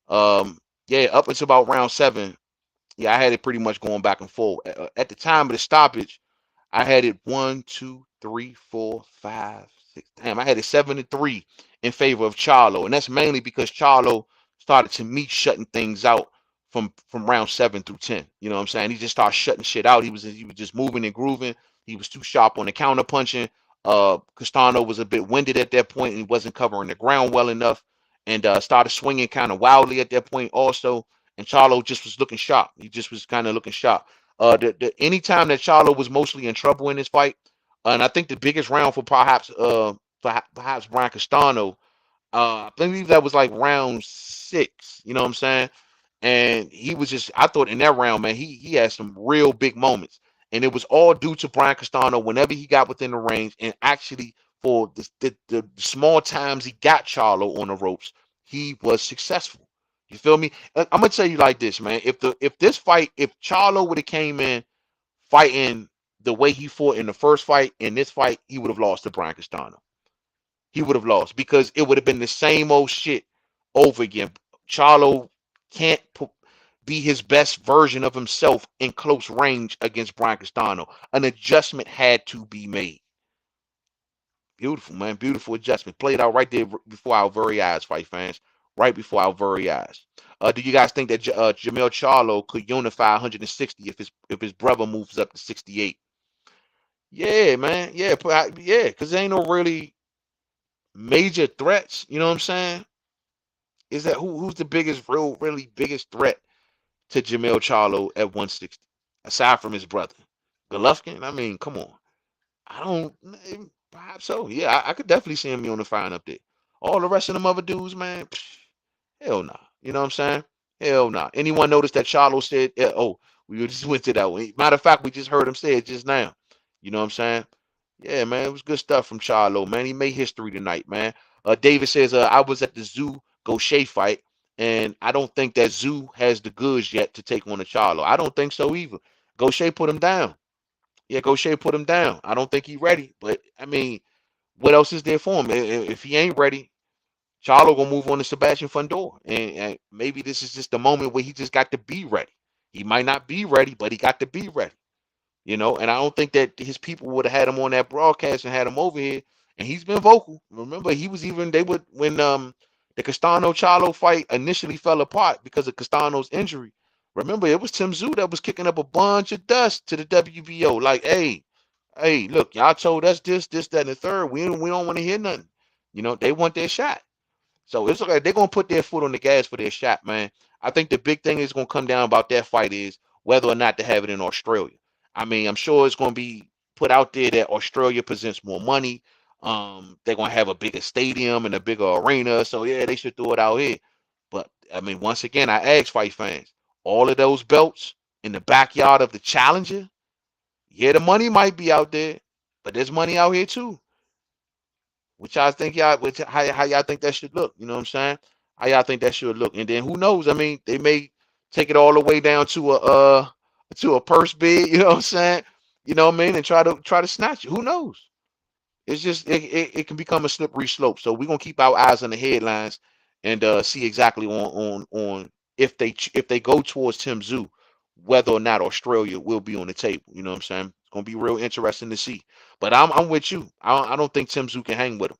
Yeah, up until about round 7. Yeah, I had it pretty much going back and forth. At the time of the stoppage, I had it 1, 2, 3, 4, 5, 6. Damn, I had it 7-3 in favor of Charlo, and that's mainly because Charlo started to me shutting things out from round 7 through 10. You know what I'm saying? He just started shutting shit out. He was just moving and grooving. He was too sharp on the counter punching. Castano was a bit winded at that point, and he wasn't covering the ground well enough, and started swinging kind of wildly at that point also. And Charlo just was looking sharp. He just was kind of looking sharp. The anytime that Charlo was mostly in trouble in this fight, and I think the biggest round for perhaps Brian Castano, I believe that was like round 6. You know what I'm saying? And he was just, I thought in that round, man, he had some real big moments, and it was all due to Brian Castano whenever he got within the range, and actually for the small times he got Charlo on the ropes, he was successful. You feel me? I'm gonna tell you like this, man. If Charlo would have came in fighting the way he fought in the first fight, in this fight, he would have lost to Brian Castano. He would have lost because it would have been the same old shit over again. Charlo can't be his best version of himself in close range against Brian Castano. An adjustment had to be made. Beautiful, man. Beautiful adjustment. Played out right there before our very eyes, fight fans. Right before our very eyes. Do you guys think that Jermell Charlo could unify 160 if his brother moves up to 68? Yeah, man. Yeah, yeah, because there ain't no really major threats. You know what I'm saying? Is that who's the really biggest threat to Jermell Charlo at 160 aside from his brother? Golovkin? I mean, come on. I don't. Perhaps so. Yeah, I could definitely see him unifying up there. All the rest of them other dudes, man, hell nah. You know what I'm saying? Hell nah. Anyone notice that Charlo said, yeah, oh, we just went to that one. Matter of fact, we just heard him say it just now. You know what I'm saying? Yeah, man, it was good stuff from Charlo, man. He made history tonight, man. David says, I was at the Zoo Gaucher fight, and I don't think that Zoo has the goods yet to take on the Charlo. I don't think so either. Gaucher put him down. Yeah, Gaucher put him down. I don't think he's ready, but I mean, what else is there for him? If he ain't ready, Charlo gonna move on to Sebastian Fundora, and maybe this is just the moment where he just got to be ready. He might not be ready, but he got to be ready. You know, and I don't think that his people would have had him on that broadcast and had him over here. And he's been vocal. Remember, he was even they would when the Castano Charlo fight initially fell apart because of Castano's injury. Remember, it was Tim Tszyu that was kicking up a bunch of dust to the WBO. Like, hey, look, y'all told us this, that, and the third. We don't want to hear nothing. You know, they want their shot. So it's okay. They're gonna put their foot on the gas for their shot, man. I think the big thing is gonna come down about that fight is whether or not to have it in Australia. I mean, I'm sure it's gonna be put out there that Australia presents more money. They're gonna have a bigger stadium and a bigger arena. So yeah, they should throw it out here. But I mean, once again, I ask fight fans, all of those belts in the backyard of the challenger, yeah, the money might be out there, but there's money out here too. How y'all think that should look? You know what I'm saying? How y'all think that should look? And then who knows? I mean, they may take it all the way down to a purse bid. You know what I'm saying? You know what I mean? And try to snatch it. Who knows? It's just it can become a slippery slope. So we're gonna keep our eyes on the headlines and see exactly on if they go towards Tim Tszyu, whether or not Australia will be on the table. You know what I'm saying? It's gonna be real interesting to see. But I'm with you. I don't think Tim Tszyu can hang with him.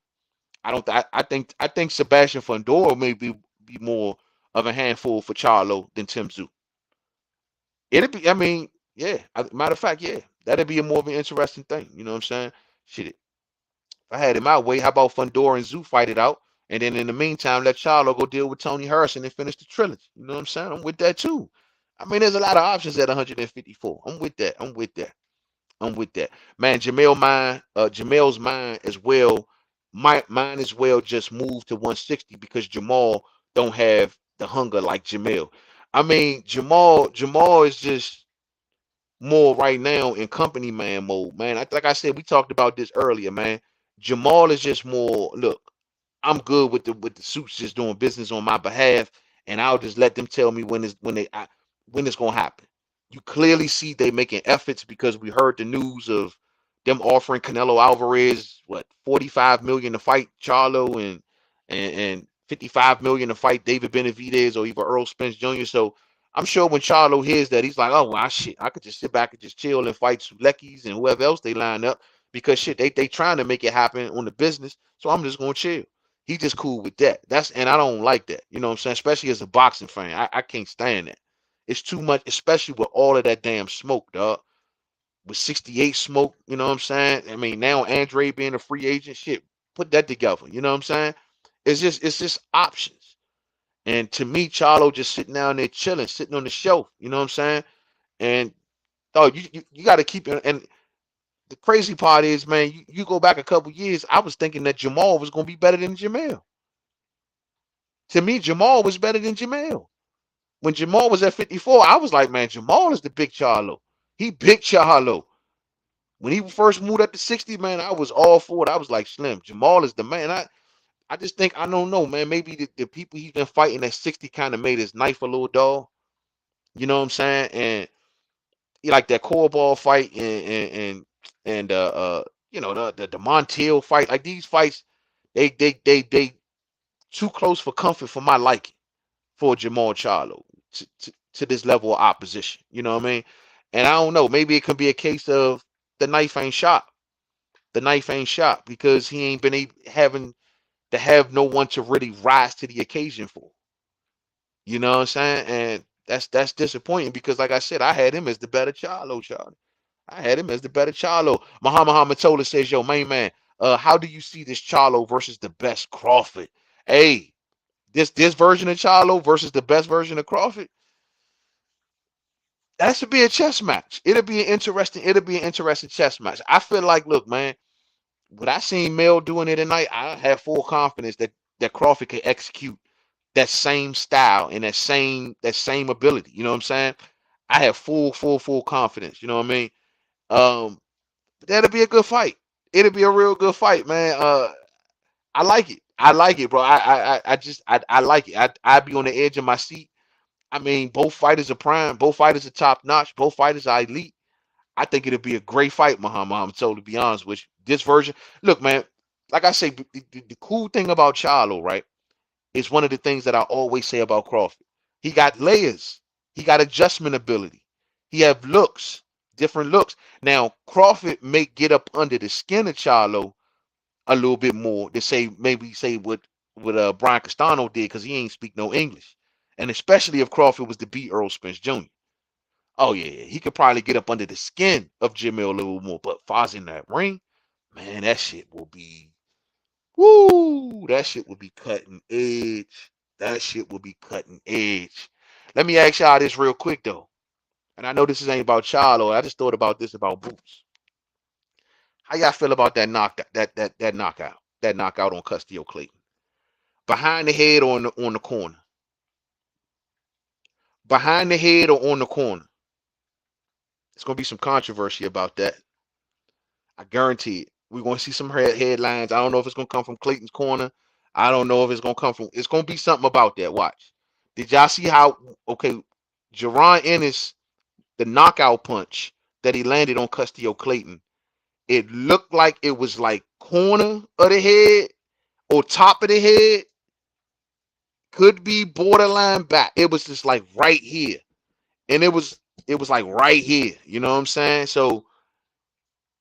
I don't. I think Sebastian Fundora may be more of a handful for Charlo than Tim Tszyu. It'd be. I mean, yeah. Matter of fact, yeah, that'd be a more of an interesting thing. You know what I'm saying? Shit. If I had it my way, how about Fundora and Tszyu fight it out, And then in the meantime, let Charlo go deal with Tony Harrison and finish the trilogy. You know what I'm saying? I'm with that too. I mean, there's a lot of options at 154. I'm with that. I'm with that. I'm with that. Man, Jermell's mind as well. Mine as well just moved to 160 because Jamal don't have the hunger like Jermell. I mean, Jamal is just more right now in company man mode, man. Like I said, we talked about this earlier, man. Jamal is just more. Look, I'm good with the suits just doing business on my behalf, and I'll just let them tell me when it's gonna happen. You clearly see they making efforts because we heard the news of them offering Canelo Alvarez what 45 million to fight Charlo and 55 million to fight David Benavidez or even Earl Spence Jr. So I'm sure when Charlo hears that, he's like, oh well, shit, I could just sit back and just chill and fight Suleckis and whoever else they line up because shit, they trying to make it happen on the business. So I'm just gonna chill. He just cool with that. And I don't like that. You know what I'm saying? Especially as a boxing fan. I can't stand that. It's too much, especially with all of that damn smoke, dog. With 68 smoke, you know what I'm saying? I mean, now Andre being a free agent, shit, put that together. You know what I'm saying? It's just options. And to me, Charlo just sitting down there chilling, sitting on the shelf. You know what I'm saying? And dog, you got to keep it. And the crazy part is, man, you go back a couple years, I was thinking that Jamal was going to be better than Jermell. To me, Jamal was better than Jermell. When Jamal was at 54, I was like, man, Jamal is the big Charlo. He big Charlo. When he first moved up to 60, man, I was all for it. I was like, Slim, Jamal is the man. I just think, I don't know, man. Maybe the people he's been fighting at 60 kind of made his knife a little dull. You know what I'm saying? And he like that core ball fight and you know, the Montiel fight. Like these fights, they too close for comfort for my liking for Jermell Charlo to this level of opposition. You know what I mean? And I don't know. Maybe it could be a case of the knife ain't sharp. The knife ain't sharp because he ain't been having to have no one to really rise to the occasion for. You know what I'm saying? And that's disappointing because, like I said, I had him as the better Charlo, Charlie. I had him as the better Charlo. Muhammad Hamatola says, "Yo, main man, how do you see this Charlo versus the best Crawford?" Hey, this version of Charlo versus the best version of Crawford, that should be a chess match. It'll be an interesting chess match. I feel like, look, man, what I seen Mel doing it tonight, I have full confidence that Crawford can execute that same style and that same ability. You know what I'm saying? I have full confidence. You know what I mean? Um, that'll be a good fight. It'll be a real good fight, man. I like it. I like it, bro. I like it. I'd be on the edge of my seat. I mean, both fighters are prime. Both fighters are top notch. Both fighters are elite. I think it'll be a great fight, Muhammad. I'm told to be honest with you. This version, look, man. Like I say, the cool thing about Charlo, right, is one of the things that I always say about Crawford. He got layers. He got adjustment ability. He have looks, different looks. Now Crawford may get up under the skin of Charlo a little bit more to say maybe say what Brian Castano did because he ain't speak no English, and especially if Crawford was to beat Earl Spence Jr. Oh yeah, he could probably get up under the skin of Jermell a little more. But Foz in that ring, man, that shit will be woo. That shit will be cutting edge. That shit will be cutting edge. Let me ask y'all this real quick though, and I know this ain't about Charlo. I just thought about this about Boots. How y'all feel about that knockout? That knockout on Castile Clayton, behind the head or on the corner, behind the head or on the corner. It's gonna be some controversy about that. I guarantee it. We're gonna see some headlines. I don't know if it's gonna come from Clayton's corner. I don't know if it's gonna come from. It's gonna be something about that. Watch. Did y'all see how? Okay, Jerron Ennis, the knockout punch that he landed on Castile Clayton. It looked like it was like corner of the head or top of the head. Could be borderline back. It was just like right here, and it was like right here. You know what I'm saying? So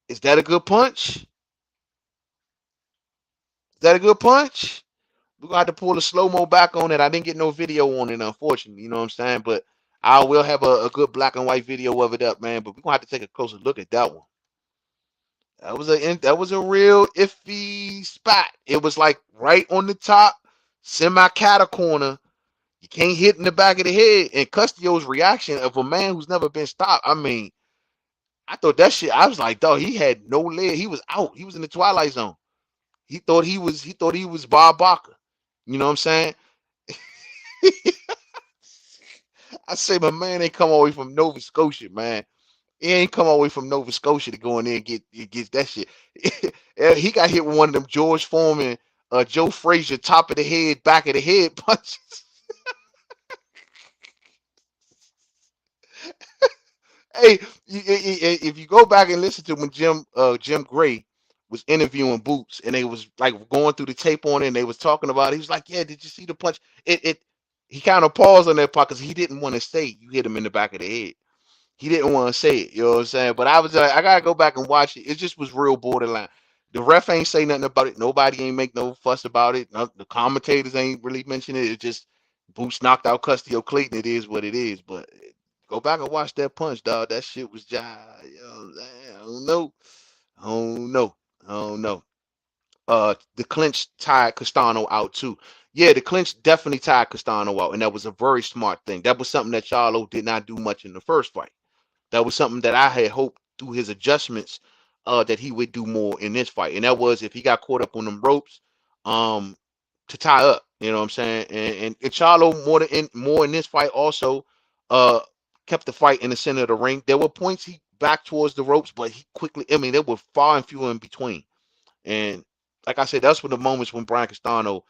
is that a good punch? Is that a good punch? We're gonna have to pull the slow mo back on it. I didn't get no video on it, unfortunately. You know what I'm saying? But I will have a good black and white video of it up, man. But we're gonna have to take a closer look at that one. That was a real iffy spot. It was like right on the top, semi cattle corner. You can't hit in the back of the head. And Castillo's reaction of a man who's never been stopped. I mean, I thought that shit. I was like, dog, he had no leg. He was out. He was in the twilight zone. He thought he was Bob Barker. You know what I'm saying? I say my man ain't come all the way from Nova Scotia, man. He ain't come all the way from Nova Scotia to go in there and get that shit. He got hit with one of them George Foreman, Joe Frazier, top of the head, back of the head punches. Hey, if you go back and listen to when Jim Gray was interviewing Boots, and they was like going through the tape on it, and they was talking about it, he was like, "Yeah, did you see the punch?" It he kind of paused on that part because he didn't want to say you hit him in the back of the head. He didn't want to say it. You know what I'm saying? But I was like, I gotta go back and watch it. It just was real borderline. The ref ain't say nothing about it. Nobody ain't make no fuss about it. The commentators ain't really mention it. It just Boots knocked out Castillo Clayton. It is what it is. But go back and watch that punch, dog. That shit was just, you know what I'm saying? I don't know. I don't know. I don't know. The clinch tied Castano out too. Yeah, the clinch definitely tied Castano out, and that was a very smart thing. That was something that Charlo did not do much in the first fight. That was something that I had hoped through his adjustments that he would do more in this fight. And that was if he got caught up on them ropes um, to tie up. You know what I'm saying? And Charlo more in this fight also uh, kept the fight in the center of the ring. There were points he back towards the ropes, but he quickly. I mean, there were far and few in between. And like I said, that's when the moments when Brian Castano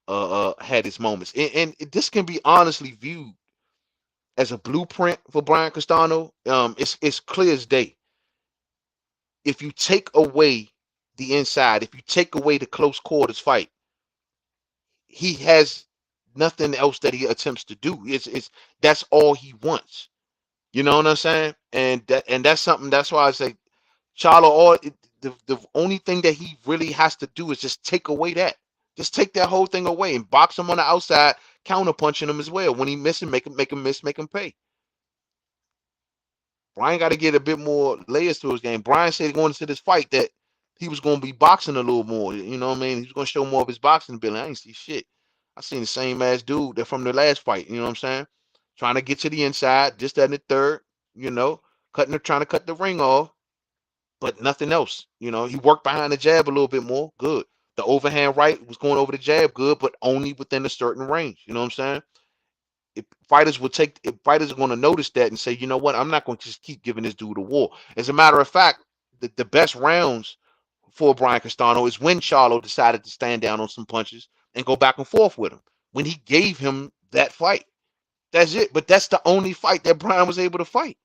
had his moments. And this can be honestly viewed as a blueprint for Brian Castano. It's clear as day. If you take away the inside, if you take away the close quarters fight, he has nothing else that he attempts to do. It's that's all he wants. You know what I'm saying? And that's something. That's why I say Charlo. The only thing that he really has to do is just take away that. Just take that whole thing away and box him on the outside, counter punching him as well. When he miss him, make him miss, make him pay. Brian got to get a bit more layers to his game. Brian said going into this fight that he was going to be boxing a little more. You know what I mean? He was going to show more of his boxing ability. I ain't see shit. I seen the same ass dude that from the last fight. You know what I'm saying? Trying to get to the inside, just that in the third. You know, trying to cut the ring off, but nothing else. You know, he worked behind the jab a little bit more. Good. The overhand right was going over the jab. Good, but only within a certain range. You know what I'm saying? If fighters are going to notice that and say, you know what, I'm not going to just keep giving this dude a war. As a matter of fact, the best rounds for Brian Castano is when Charlo decided to stand down on some punches and go back and forth with him. When he gave him that fight, that's it. But that's the only fight that Brian was able to fight.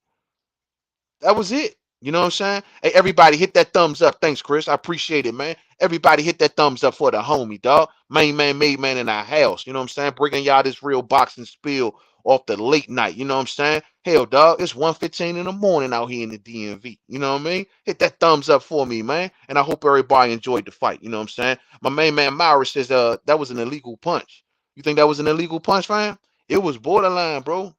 That was it. You know what I'm saying? Hey, everybody hit that thumbs up. Thanks, Chris. I appreciate it, man. Everybody hit that thumbs up for the homie, dog. Mainman Mademan in our house. You know what I'm saying? Bringing y'all this real boxing spiel off the late night. You know what I'm saying? Hell, dog, it's 1:15 in the morning out here in the DMV. You know what I mean? Hit that thumbs up for me, man. And I hope everybody enjoyed the fight. You know what I'm saying? My main man Myra says that was an illegal punch. You think that was an illegal punch, fam? It was borderline, bro.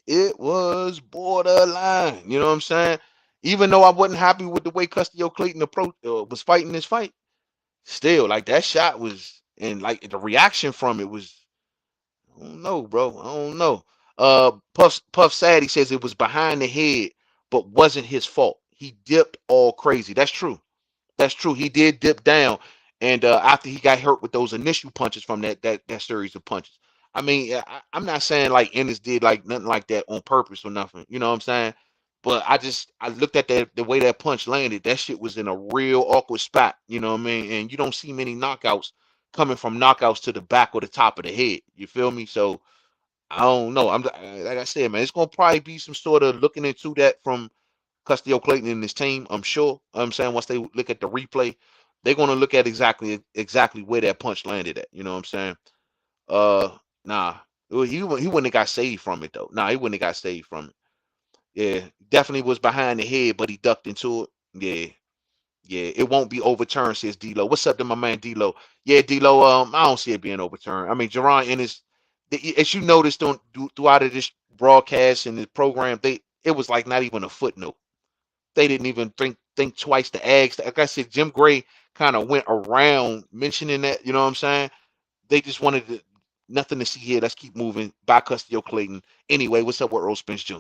It was borderline. You know what I'm saying? Even though I wasn't happy with the way Castillo Clayton was fighting this fight, still, like that shot was, and like the reaction from it was, I don't know, bro. I don't know. Puff Saddy says it was behind the head, but wasn't his fault. He dipped all crazy. That's true. That's true. He did dip down, and after he got hurt with those initial punches from that series of punches. I mean, I'm not saying like Ennis did like nothing like that on purpose or nothing. You know what I'm saying? But I looked at the way that punch landed. That shit was in a real awkward spot. You know what I mean? And you don't see many knockouts coming from knockouts to the back or the top of the head. You feel me? So I don't know. I'm like I said, man. It's gonna probably be some sort of looking into that from Castillo Clayton and his team, I'm sure. I'm saying once they look at the replay, they're gonna look at exactly where that punch landed at. You know what I'm saying? Nah, he wouldn't have got saved from it though. Nah, he wouldn't have got saved from it. Yeah, definitely was behind the head, but he ducked into it. Yeah, yeah, it won't be overturned, says D-Lo. What's up to my man D-Lo? Yeah, D-Lo, I don't see it being overturned. I mean, Jerron Ennis, as you noticed throughout of this broadcast and the program, it was like not even a footnote. They didn't even think think twice to ask. Like I said, Jim Gray kind of went around mentioning that. You know what I'm saying? They just wanted to, nothing to see here. Let's keep moving. By Castillo Clayton. Anyway, what's up with Earl Spence Jr.?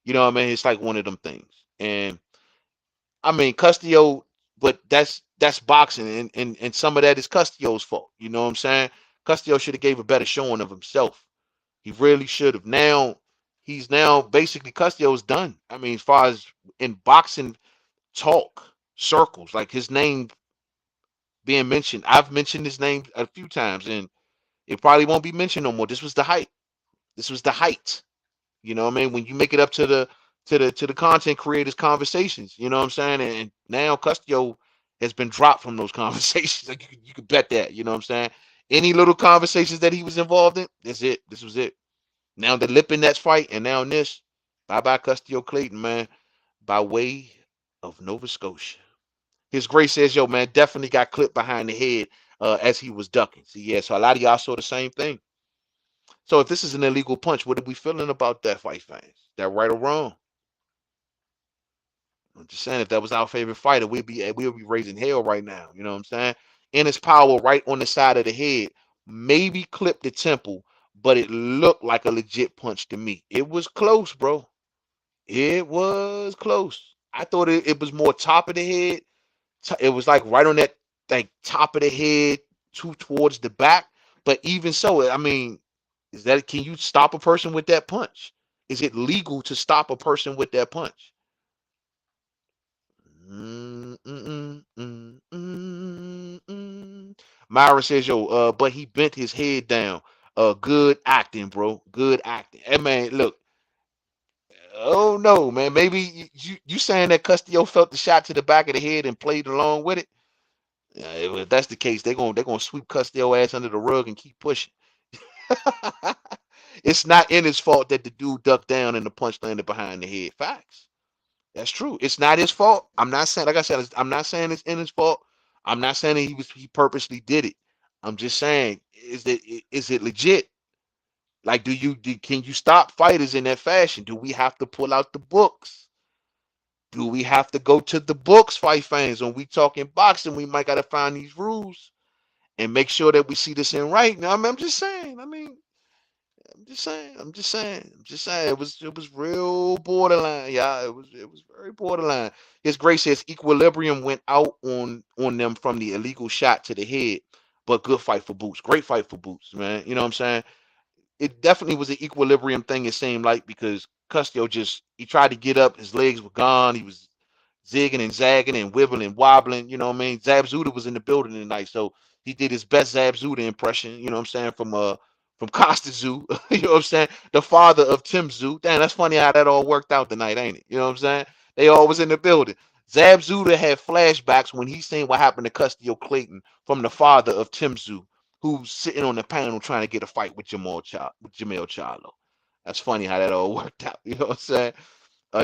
You know what I mean? It's like one of them things. And I mean Castillo, but that's boxing, and some of that is Castillo's fault. You know what I'm saying? Castillo should have gave a better showing of himself. He really should have. Now he's now basically Castillo's done. I mean, as far as in boxing talk circles, like his name being mentioned, I've mentioned his name a few times, and it probably won't be mentioned no more. This was the height. This was the height. You know what I mean? When you make it up to the content creators conversations, you know what I'm saying? And now Castillo has been dropped from those conversations. Like you could bet that, you know what I'm saying? Any little conversations that he was involved in, that's it. This was it. Now the Lip in that fight, and now in this, bye bye Castillo Clayton, man, by way of Nova Scotia. His Grace says, yo, man, definitely got clipped behind the head as he was ducking. See, yeah, so a lot of y'all saw the same thing. So if this is an illegal punch, what are we feeling about that, fight fans? That right or wrong? I'm just saying, if that was our favorite fighter, we'd be raising hell right now. You know what I'm saying? In his power, right on the side of the head, maybe clipped the temple, but it looked like a legit punch to me. It was close, bro. It was close. I thought it was more top of the head. It was like right on that like top of the head, towards the back. But even so, I mean, can you stop a person with that punch? Is it legal to stop a person with that punch? Mm, mm, mm, mm, mm. Myra says, yo, but he bent his head down. Good acting, bro. Good acting. Hey, man, look. Oh no, man. Maybe you saying that Castillo felt the shot to the back of the head and played along with it. Yeah, if that's the case, they're gonna sweep Castillo ass under the rug and keep pushing. It's not in his fault that the dude ducked down and the punch landed behind the head. Facts. That's true. It's not his fault. I'm not saying, like I said, I'm not saying it's in his fault. I'm not saying that he purposely did it. I'm just saying, is it legit? Like, can you stop fighters in that fashion? Do we have to pull out the books? Do we have to go to the books, fight fans? When we talking boxing, we might gotta find these rules and make sure that we see this in right. Now, I'm just saying. I mean, I'm just saying. I'm just saying. I'm just saying. It was real borderline, y'all. It was very borderline. His Grace says equilibrium went out on them from the illegal shot to the head, but good fight for Boots. Great fight for Boots, man. You know what I'm saying? It definitely was an equilibrium thing. It seemed like because Castillo he tried to get up, his legs were gone. He was zigging and zagging and wibbling and wobbling. You know what I mean? Zab Zuda was in the building tonight, so he did his best Zab Zuda impression. You know what I'm saying? From Costa Zoo. You know what I'm saying? The father of Tim Zoo. Damn, that's funny how that all worked out tonight, ain't it? You know what I'm saying? They all was in the building. Zab Zuda had flashbacks when he seen what happened to Castillo Clayton from the father of Tim Zoo, who's sitting on the panel trying to get a fight with Jermell Charlo. That's funny how that all worked out. You know what I'm saying?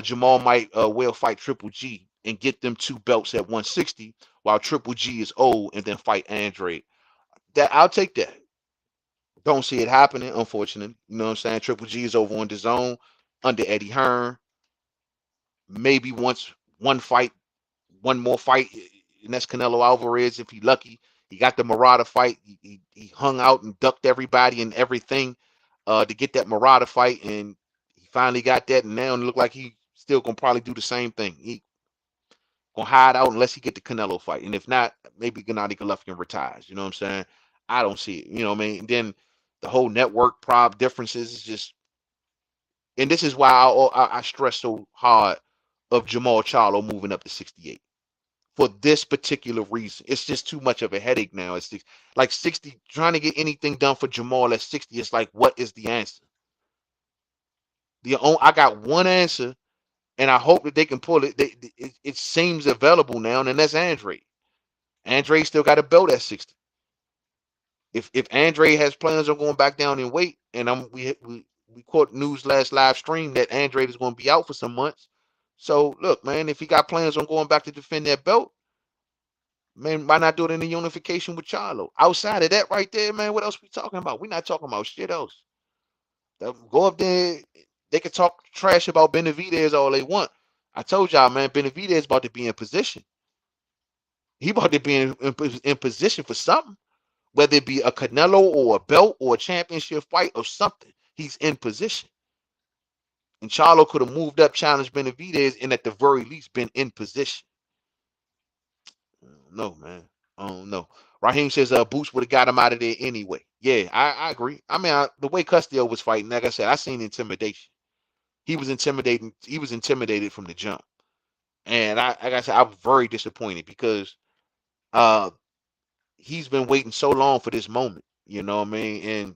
Jamal might well fight Triple G and get them two belts at 160 while Triple G is old and then fight Andre. That I'll take that. Don't see it happening, unfortunately. You know what I'm saying? Triple G is over on the zone under Eddie Hearn. Maybe once one more fight, and that's Canelo Alvarez if he lucky. He got the Murata fight. He hung out and ducked everybody and everything to get that Murata fight, and he finally got that. And now it look like he still gonna probably do the same thing. He gonna hide out unless he get the Canelo fight, and if not, maybe Gennady Golovkin retires. You know what I'm saying? I don't see it. You know what I mean? And then the whole network prob differences is just, and this is why I stress so hard of Jermell Charlo moving up to 68 for this particular reason. It's just too much of a headache now. It's like 60, trying to get anything done for Jermell at 60. It's like, what is the answer? I got one answer, and I hope that they can pull it. It seems available now, and that's Andre. Andre still got a belt at 60. If Andre has plans on going back down in weight, and we caught news last live stream that Andre is going to be out for some months. So look, man, if he got plans on going back to defend that belt, man, why not do it in the unification with Charlo? Outside of that right there, man, what else we talking about? We're not talking about shit else. Go up there, they can talk trash about Benavidez all they want. I told y'all, man, Benavidez about to be in position. He about to be in position for something, whether it be a Canelo or a belt or a championship fight or something. He's in position. And Charlo could have moved up, challenged Benavidez, and at the very least been in position. No, man. I don't know. Raheem says Boots would have got him out of there anyway. Yeah, I agree. I mean, the way Castillo was fighting, like I said, I seen intimidation. He was intimidating. He was intimidated from the jump. And like I said, I was very disappointed because uh he's been waiting so long for this moment. You know what I mean? And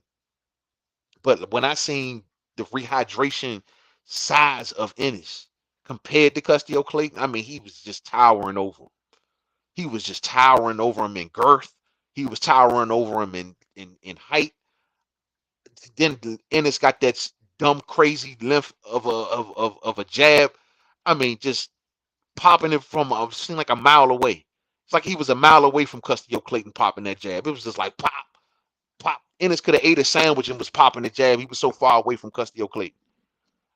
but when I seen the rehydration size of Ennis compared to Castillo Clayton, I mean, he was just towering over him. He was just towering over him in girth. He was towering over him in height. Then Ennis got that dumb, crazy length of a jab. I mean, just popping it from seemed like a mile away. It's like he was a mile away from Castillo Clayton popping that jab. It was just like pop, pop. Ennis could have ate a sandwich and was popping the jab. He was so far away from Castillo Clayton.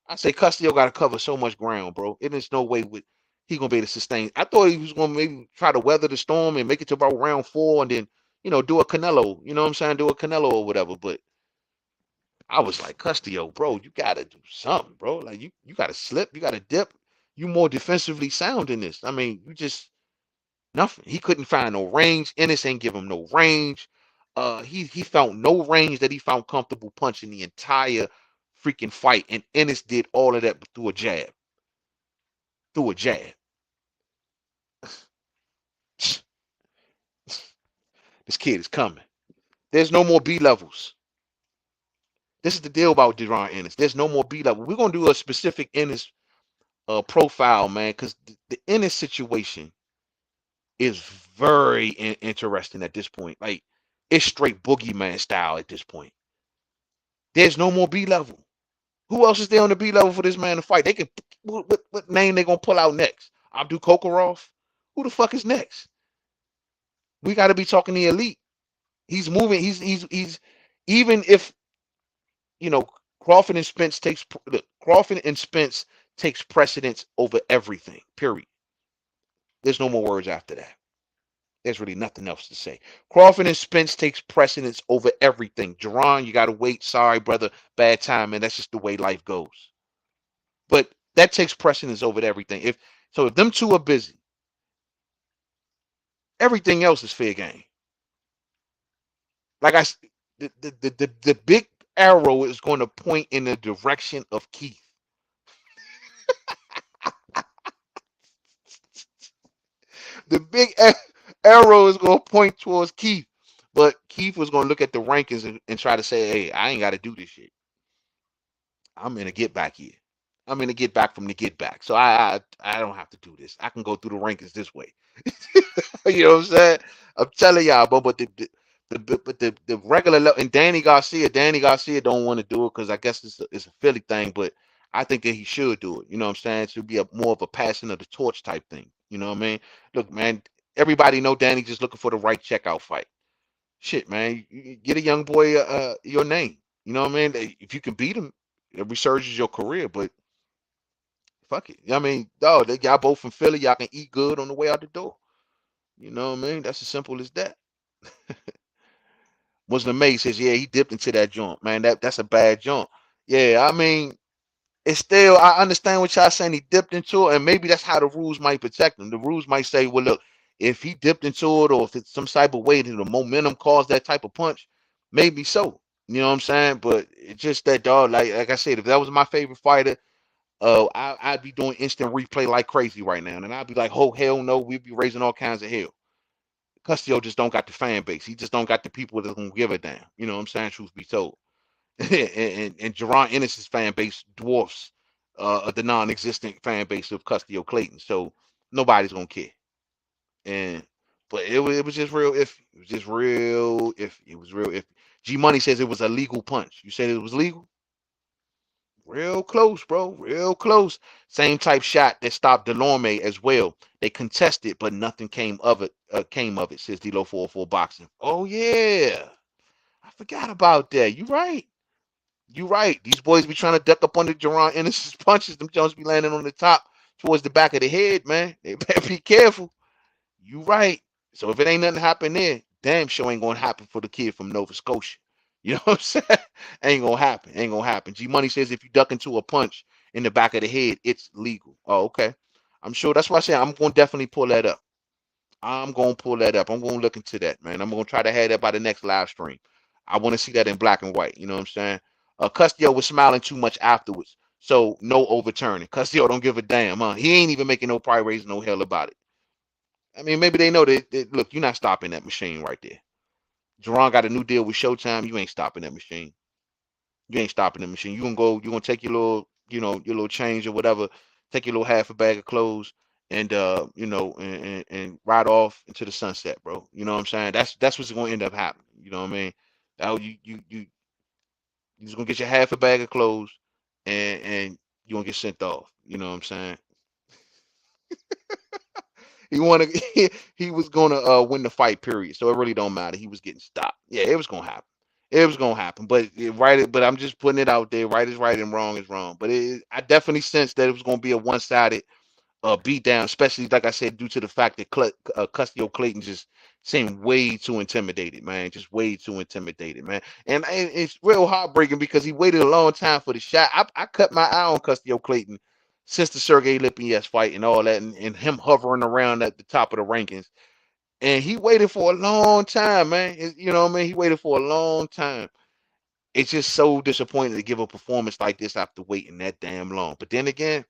I say Castillo got to cover so much ground, bro. And there's no way he gonna be able to sustain. I thought he was gonna maybe try to weather the storm and make it to about round 4 and then do a Canelo. You know what I'm saying? Do a Canelo or whatever. But I was like, Castillo, bro, you gotta do something, bro. Like you gotta slip, you gotta dip. You more defensively sound in this. I mean, you just nothing. He couldn't find no range. Ennis ain't give him no range. He found no range that he found comfortable punching the entire freaking fight. And Ennis did all of that through a jab. Through a jab. This kid is coming. There's no more B levels. This is the deal about Deron Ennis. There's no more B level. We're gonna do a specific Ennis profile, man, because the Ennis situation is very interesting at this point. Like it's straight boogeyman style at this point. There's no more B level. Who else is there on the B level for this man to fight? They can what name they gonna pull out next? Abdul Kokorov? Who the fuck is next? We got to be talking the elite. He's moving. He's even if you know Crawford and Spence takes precedence over everything. Period. There's no more words after that. There's really nothing else to say. Crawford and Spence takes precedence over everything. Jerron, you gotta wait. Sorry, brother. Bad time, man. That's just the way life goes. But that takes precedence over everything. If them two are busy, everything else is fair game. Like the big arrow is going to point in the direction of Keith. The big arrow is going to point towards Keith. But Keith was going to look at the rankings and try to say, hey, I ain't got to do this shit. I'm in a get back here. I'm in a get back from the get back. So I don't have to do this. I can go through the rankings this way. You know what I'm saying? I'm telling y'all, but the regular level, and Danny Garcia don't want to do it because I guess it's a Philly thing, but I think that he should do it. You know what I'm saying? It should be more of a passing of the torch type thing. You know what I mean? Look, man, everybody know Danny just looking for the right checkout fight. Shit, man, you get a young boy your name. You know what I mean? If you can beat him, it resurges your career. But fuck it. I mean, dog, y'all both from Philly. Y'all can eat good on the way out the door. You know what I mean? That's as simple as that. Muslim May says, yeah, he dipped into that joint, man. That's a bad joint. Yeah, I mean, it's still, I understand what y'all saying. He dipped into it, and maybe that's how the rules might protect him. The rules might say, well, look, if he dipped into it, or if it's some type of way that the momentum caused that type of punch, maybe so. You know what I'm saying? But it's just that, dog. Like I said, if that was my favorite fighter, I'd be doing instant replay like crazy right now, and I'd be like, oh hell no, we'd be raising all kinds of hell. Castillo just don't got the fan base. He just don't got the people that's gonna give a damn. You know what I'm saying? Truth be told. and Jerron Ennis's fan base dwarfs the non-existent fan base of Castillo Clayton. So nobody's gonna care. And but it was just real iffy. It was just real iffy. It was real iffy. G Money says it was a legal punch. You said it was legal? Real close, bro. Real close. Same type shot that stopped Delorme as well. They contested, but nothing came of it. Says D-Lo 404 Boxing. Oh yeah. I forgot about that. You right. You right. These boys be trying to duck up under Jerron Ennis's punches. Them Jones be landing on the top. towards the back of the head, man. They better be careful. You right. So if it ain't nothing happen there, damn sure ain't gonna happen for the kid from Nova Scotia. You know what I'm saying? Ain't gonna happen. Ain't gonna happen. G Money says if you duck into a punch in the back of the head, it's legal. Oh, okay. I'm sure that's why I say I'm gonna definitely pull that up. I'm gonna pull that up. I'm gonna look into that, man. I'm gonna try to have that by the next live stream. I want to see that in black and white. You know what I'm saying? Custio was smiling too much afterwards, so no overturning. Custio don't give a damn, huh? He ain't even making no pride raise no hell about it. I mean, maybe they know that look, you're not stopping that machine right there. Jerron got a new deal with Showtime. You ain't stopping that machine. You ain't stopping the machine. You gonna go. You gonna take your little, your little change or whatever. Take your little half a bag of clothes and and ride off into the sunset, bro. You know what I'm saying? That's what's gonna end up happening. You know what I mean? Now you just gonna get your half a bag of clothes and you gonna get sent off. You know what I'm saying? He wanted he was gonna win the fight, period. So it really don't matter. He was getting stopped. Yeah, it was gonna happen. It was gonna happen. But I'm just putting it out there. Right is right and wrong is wrong. But I definitely sensed that it was gonna be a one-sided beat down, especially like I said, due to the fact that Custio Clayton just seemed way too intimidated, man. Just way too intimidated, man. And it's real heartbreaking because he waited a long time for the shot. I cut my eye on Custio Clayton since the Sergey Lipinets fight and all that, and him hovering around at the top of the rankings. And he waited for a long time, man. You know what I mean? He waited for a long time. It's just so disappointing to give a performance like this after waiting that damn long. But then again,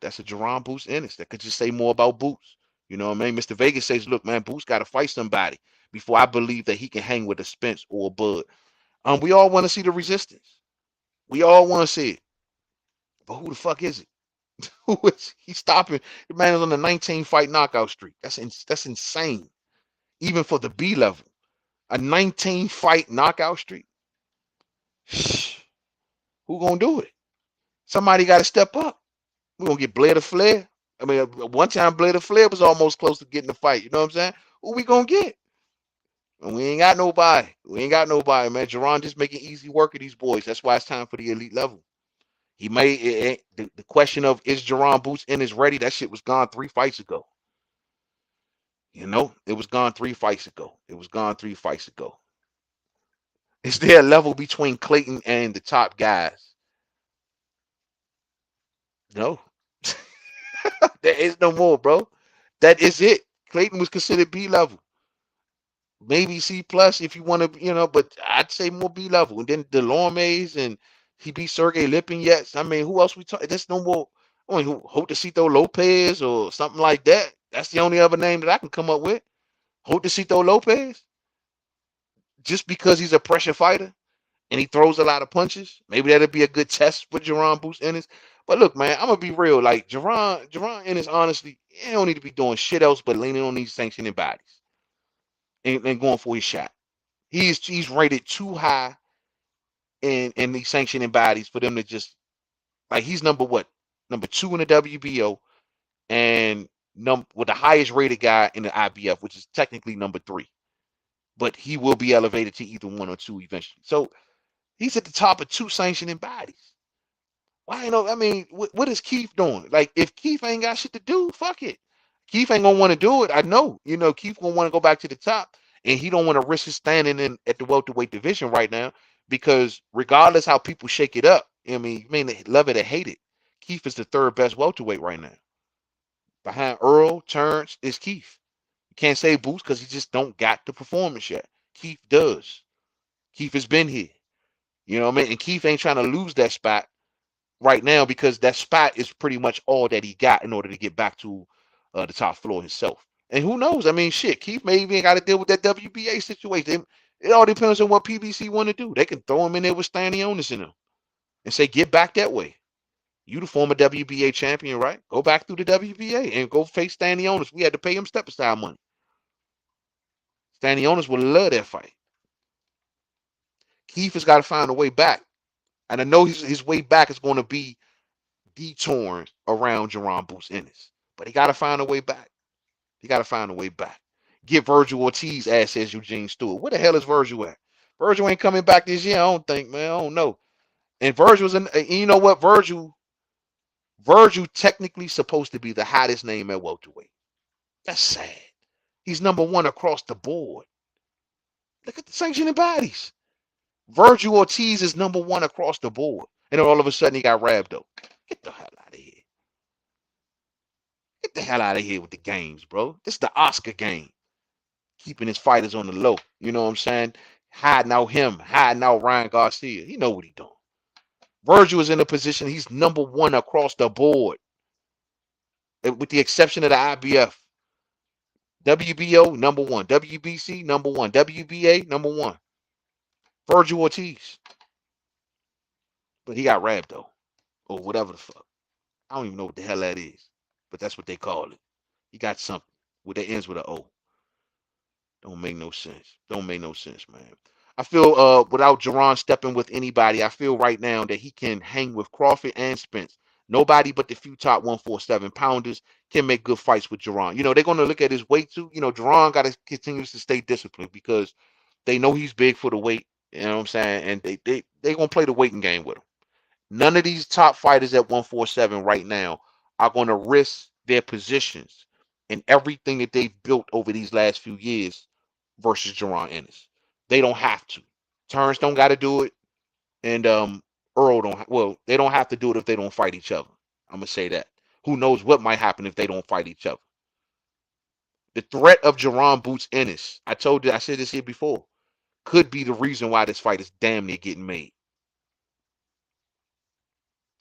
that's a Jerron Boots Ennis. That could just say more about Boots. You know what I mean? Mr. Vegas says, look, man, Boots got to fight somebody before I believe that he can hang with a Spence or a Bud. We all want to see the resistance. We all want to see it. But who the fuck is it? Who is he stopping? The man is on the 19 fight knockout streak. That's insane. Even for the B level. A 19 fight knockout streak. Who gonna do it? Somebody got to step up. We're gonna get Blair to Flair. I mean, one time Blair to Flair was almost close to getting the fight. You know what I'm saying? Who we gonna get? And we ain't got nobody. We ain't got nobody, man. Jerron just making easy work of these boys. That's why it's time for the elite level. He made the question of is Jerron Boots in is ready? That shit was gone 3 fights ago. It was gone 3 fights ago. It was gone 3 fights ago. Is there a level between Clayton and the top guys? No. There is no more, bro. That is it. Clayton was considered B level. Maybe C plus if you want to, but I'd say more B level. And then Delorme's and he beat Sergey Lipinets. I mean, who else we talk? There's no more. I mean, Hotacito Lopez or something like that. That's the only other name that I can come up with. Hotacito Lopez, just because he's a pressure fighter and he throws a lot of punches. Maybe that'd be a good test for Jerron Boots Ennis. But look, man, I'm gonna be real. Like Jerron Ennis, honestly, he don't need to be doing shit else but leaning on these sanctioning bodies and going for his shot. He's rated too high in these sanctioning bodies for them to just like he's number what? Number 2 in the WBO and with the highest rated guy in the IBF, which is technically number 3. But he will be elevated to either 1 or 2 eventually. So he's at the top of 2 sanctioning bodies. Why I mean, what is Keith doing? Like, if Keith ain't got shit to do, fuck it. Keith ain't gonna want to do it. I know. Keith gonna want to go back to the top, and he don't want to risk his standing in at the welterweight division right now because regardless how people shake it up, I mean, you may love it or hate it. Keith is the 3rd best welterweight right now. Behind Earl, Terrence is Keith. You can't say Boots because he just don't got the performance yet. Keith does. Keith has been here. You know what I mean? And Keith ain't trying to lose that spot right now because that spot is pretty much all that he got in order to get back to the top floor himself. And who knows? I mean, shit, Keith may even got to deal with that WBA situation. It all depends on what PBC want to do. They can throw him in there with Stanionis in him and say, get back that way. You the former WBA champion, right? Go back through the WBA and go face Stanionis. We had to pay him step aside money. Stanionis would love that fight. Keith has got to find a way back. And I know his way back is going to be detouring around Jerron Boots Ennis. But he got to find a way back. He got to find a way back. Get Virgil Ortiz ass, says Eugene Stewart. Where the hell is Virgil at? Virgil ain't coming back this year, I don't think, man. I don't know. And Virgil's in, you know what? Virgil Virgil technically supposed to be the hottest name at welterweight. That's sad. He's number one across the board. Look at the sanctioning bodies. Virgil Ortiz is number one across the board. And then all of a sudden he got Rabdo. Get the hell out of here. Get the hell out of here with the games, bro. This is the Oscar game. Keeping his fighters on the low. You know what I'm saying? Hiding out him, hiding out Ryan Garcia. He know what he doing. Virgil is in a position he's number one across the board, with the exception of the IBF. WBO number one, WBC number one, WBA number one. Virgil Ortiz, but he got Rabdo or whatever the fuck. I don't even know what the hell that is, but that's what they call it. He got something with that ends with an O. Don't make no sense. Don't make no sense, man. I feel without Jerron stepping with anybody, I feel right now that he can hang with Crawford and Spence. Nobody but the few top 147 pounders can make good fights with Jerron. You know, they're going to look at his weight too. You know, Jerron got to continue to stay disciplined because they know he's big for the weight. You know what I'm saying? And they going to play the waiting game with him. None of these top fighters at 147 right now are going to risk their positions and everything that they've built over these last few years versus Jerron Ennis. They don't have to. Terrence don't got to do it, and Earl don't. Well, they don't have to do it if they don't fight each other. I'm gonna say that. Who knows what might happen if they don't fight each other? The threat of Jerron Boots Ennis, I said this here before, could be the reason why this fight is damn near getting made.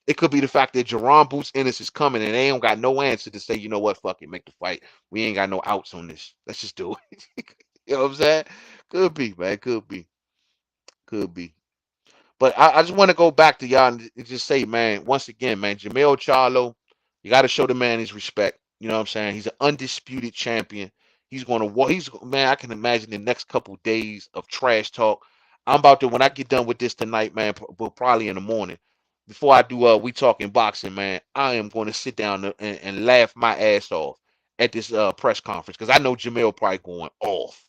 It could be the fact that Jerron Boots Ennis is coming and they ain't got no answer to say, you know what, fuck it, make the fight. We ain't got no outs on this. Let's just do it. You know what I'm saying? Could be, man. Could be. Could be. But I just want to go back to y'all and just say, man, once again, man, Jermell Charlo, you got to show the man his respect. You know what I'm saying? He's an undisputed champion. He's going to walk. Man, I can imagine the next couple days of trash talk. I'm about to, when I get done with this tonight, man, probably in the morning, before I do We Talking Boxing, man, I am going to sit down and laugh my ass off at this press conference because I know Jermell probably going off.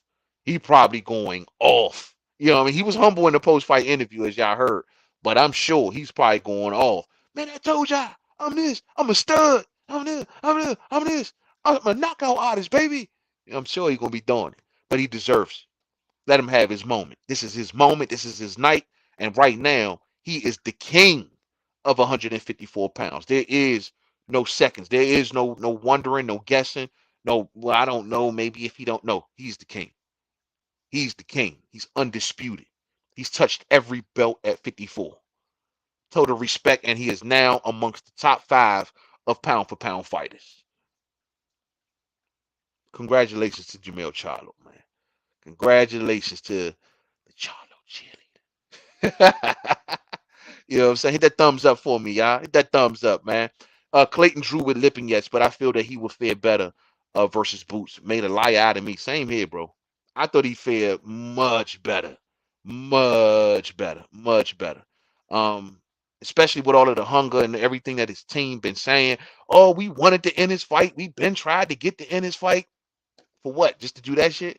He probably going off. You know what I mean? He was humble in the post-fight interview, as y'all heard, but I'm sure he's probably going off. Man, I told y'all, I'm this. I'm a stud. I'm this. I'm this. I'm this. I'm a knockout artist, baby. I'm sure he's going to be doing it, but he deserves it. Let him have his moment. This is his moment. This is his night. And right now, he is the king of 154 pounds. There is no seconds. There is no wondering, no guessing. No, well, I don't know. Maybe if he don't know, he's the king. He's the king. He's undisputed. He's touched every belt at 54. Total respect, and he is now amongst the top 5 of pound for pound fighters. Congratulations to Jermell Charlo, man. Congratulations to the Charlo cheerleader. You know what I'm saying? Hit that thumbs up for me, y'all. Hit that thumbs up, man. Clayton drew with Lipinets, but I feel that he would fare better versus Boots. Made a liar out of me. Same here, bro. I thought he fared much better. Much better. Much better. Especially with all of the hunger and everything that his team been saying. Oh, we wanted to end his fight. We've been tried to get to end his fight. For what? Just to do that shit?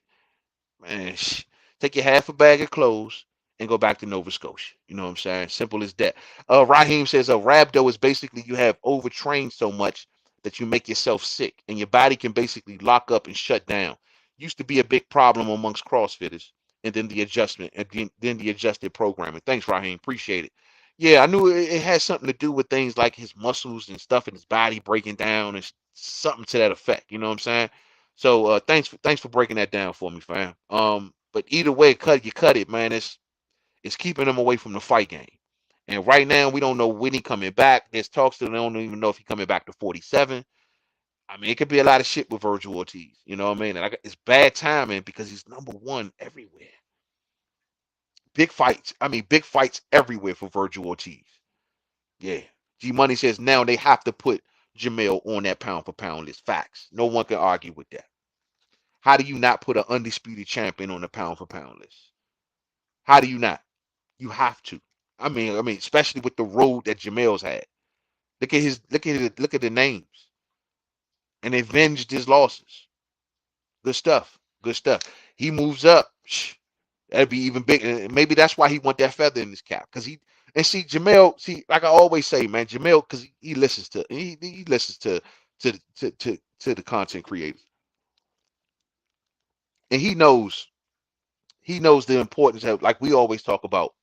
Man, take your half a bag of clothes and go back to Nova Scotia. You know what I'm saying? Simple as that. Raheem says a rhabdo is basically you have overtrained so much that you make yourself sick and your body can basically lock up and shut down. Used to be a big problem amongst CrossFitters, and then the adjustment and then the adjusted programming. Thanks, Raheem. Appreciate it. Yeah, I knew it had something to do with things like his muscles and stuff in his body breaking down and something to that effect. You know what I'm saying? So thanks for breaking that down for me, fam. But either way, you cut it, man. It's keeping him away from the fight game. And right now, we don't know when he coming back. There's talks that they don't even know if he coming back to 47. I mean, it could be a lot of shit with Virgil Ortiz. You know what I mean? And it's bad timing because he's number one everywhere. Big fights. I mean, big fights everywhere for Virgil Ortiz. Yeah. G Money says now they have to put Jermell on that pound for pound list. Facts. No one can argue with that. How do you not put an undisputed champion on the pound for pound list? How do you not? You have to. I mean, especially with the road that Jermell's had. Look at the names, and avenged his losses. Good stuff. Good stuff. He moves up. That'd be even bigger. Maybe that's why he want that feather in his cap, because And see, Jermell, see, like I always say, man, Jermell, because he listens to he listens to the content creators, and he knows the importance of, like we always talk about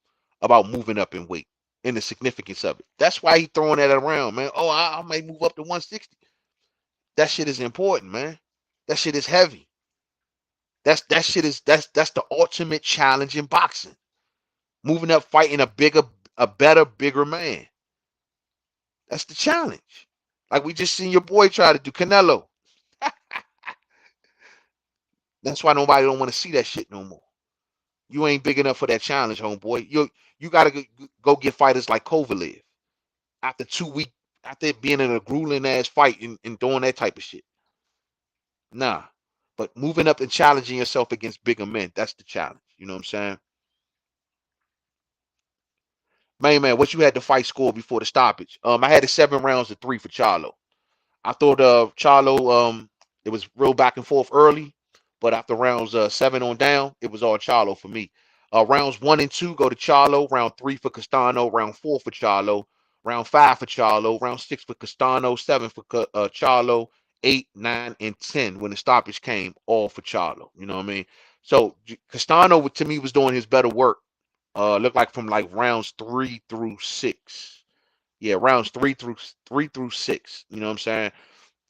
moving up in weight and the significance of it. That's why he throwing that around, man. Oh, I might move up to 160. That shit is important, man. That shit is heavy. That shit is that's the ultimate challenge in boxing. Moving up, fighting a better, bigger man. That's the challenge. Like we just seen your boy try to do Canelo. That's why nobody don't want to see that shit no more. You ain't big enough for that challenge, homeboy. You gotta go get fighters like Kovalev after 2 weeks after being in a grueling ass fight and doing that type of shit. Nah. But moving up and challenging yourself against bigger men, that's the challenge. You know what I'm saying? Man, what you had the fight score before the stoppage? I had it 7 rounds to 3 for Charlo. I thought Charlo it was real back and forth early, but after rounds 7 on down, it was all Charlo for me. Rounds 1 and 2 go to Charlo. Round 3 for Castano. Round 4 for Charlo. Round 5 for Charlo. Round 6 for Castano. 7 for Charlo. 8, 9, and 10 when the stoppage came, all for Charlo. You know what I mean? So Castano to me was doing his better work. Looked like from like rounds 3 through 6. Yeah, rounds 3 through 6. You know what I'm saying?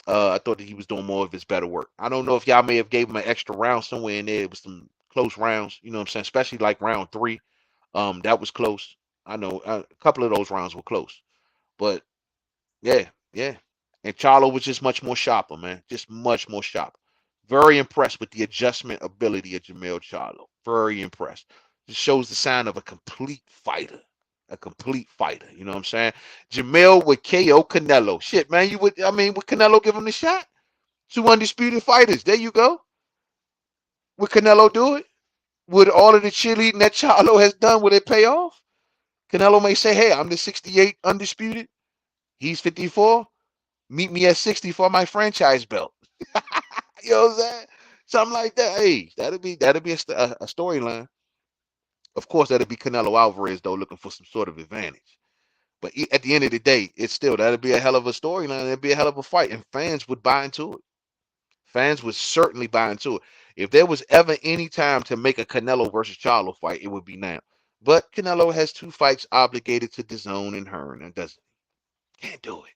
I thought that he was doing more of his better work. I don't know if y'all may have gave him an extra round somewhere in there. It was some close rounds. You know what I'm saying? Especially like round 3. That was close. I know a couple of those rounds were close, but yeah, yeah. And Charlo was just much more sharper, man. Just much more sharper. Very impressed with the adjustment ability of Jermell Charlo. Very impressed. Just shows the sign of a complete fighter. A complete fighter. You know what I'm saying? Jermell would KO Canelo. Shit, man. Would Canelo give him the shot? 2 undisputed fighters. There you go. Would Canelo do it? Would all of the cheerleading that Charlo has done, would it pay off? Canelo may say, hey, I'm the 68 undisputed. He's 54. Meet me at 60 for my franchise belt. You know what I'm saying? Something like that. Hey, that'd be a storyline. Of course, that'd be Canelo Alvarez though, looking for some sort of advantage. But at the end of the day, it's still that'd be a hell of a storyline. It'd be a hell of a fight, and fans would buy into it. Fans would certainly buy into it. If there was ever any time to make a Canelo versus Charlo fight, it would be now. But Canelo has 2 fights obligated to DAZN and Hearn, and doesn't. Can't do it.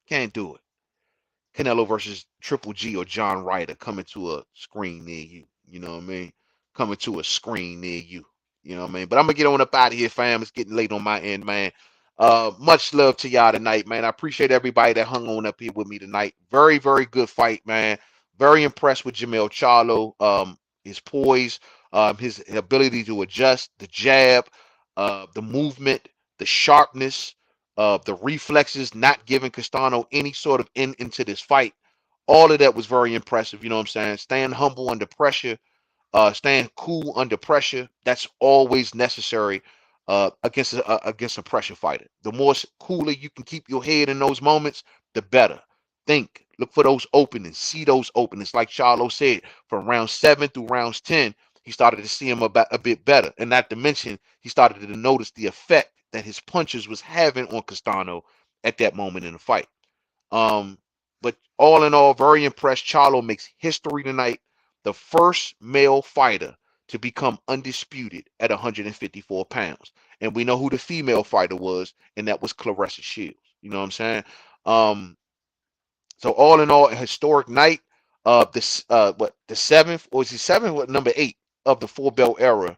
Can't do it. Canelo versus Triple G or John Ryder coming to a screen near you. You know what I mean? Coming to a screen near you. You know what I mean? But I'm gonna get on up out of here, fam. It's getting late on my end, man. Much love to y'all tonight, man. I appreciate everybody that hung on up here with me tonight. Very, very good fight, man. Very impressed with Jermell Charlo. His poise, his ability to adjust, the jab, the movement, the sharpness, the reflexes, not giving Castano any sort of into this fight. All of that was very impressive. You know what I'm saying? Staying humble under pressure, staying cool under pressure. That's always necessary against a pressure fighter. The more cooler you can keep your head in those moments, the better. Think, look for those openings, see those openings. Like Charlo said, from round 7 through rounds 10, he started to see him a bit better. And not to mention, he started to notice the effect that his punches was having on Castano at that moment in the fight. Um, but all in all, very impressed. Charlo makes history tonight. The first male fighter to become undisputed at 154 pounds. And we know who the female fighter was, and that was Claressa Shields. You know what I'm saying? Um, so all in all, a historic night. The seventh, or is he seventh? What, number 8 of the 4 belt era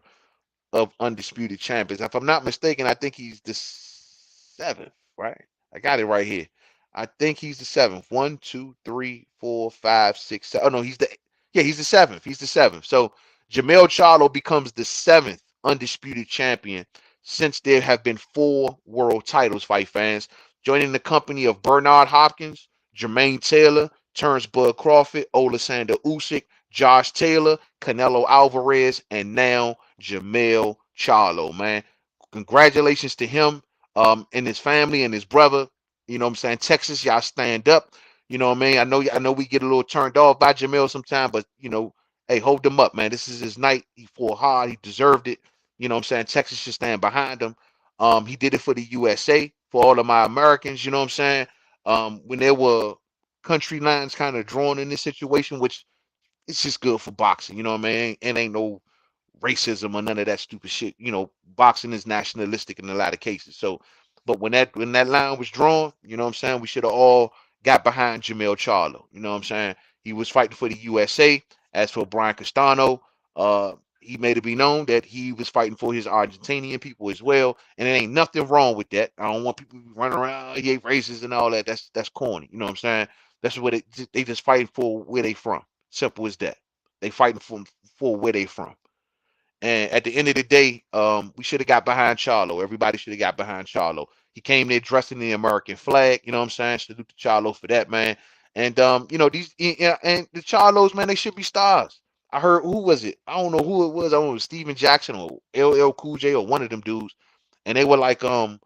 of undisputed champions. If I'm not mistaken, I think he's the 7th, right? I got it right here. I think he's the 7th. 1, 2, 3, 4, 5, 6, 7. Oh no, he's the 7th. He's the 7th. So Jermell Charlo becomes the 7th undisputed champion since there have been 4 world titles, fight fans. Joining the company of Bernard Hopkins, Jermaine Taylor, Terrence Bud Crawford, Olasander Usyk, Josh Taylor, Canelo Alvarez, and now Jermell Charlo, man. Congratulations to him and his family and his brother. You know what I'm saying? Texas, y'all stand up. You know what I mean? I know we get a little turned off by Jermell sometime, but hey, hold him up, man. This is his night. He fought hard. He deserved it. You know what I'm saying? Texas should stand behind him. He did it for the USA, for all of my Americans, you know what I'm saying? When there were country lines kind of drawn in this situation, which it's just good for boxing, you know what I mean? And ain't no racism or none of that stupid shit. You know, boxing is nationalistic in a lot of cases. So, but when that line was drawn, you know what I'm saying, we should have all got behind Jermell Charlo. You know what I'm saying? He was fighting for the USA. As for Brian Castano, he made it be known that he was fighting for his Argentinian people as well, and there ain't nothing wrong with that. I don't want people running around, he ain't racist and all that. That's corny. You know what I'm saying? That's what they just fighting for where they from. Simple as that. They fighting for where they from. And at the end of the day, we should have got behind Charlo. Everybody should have got behind Charlo. He came there dressed in the American flag. You know what I'm saying? Salute to Charlo for that, man. And and the Charlos, man, they should be stars. I heard who was it? I don't know who it was. I don't know, it was Steven Jackson or LL Cool J or one of them dudes. And they were like, I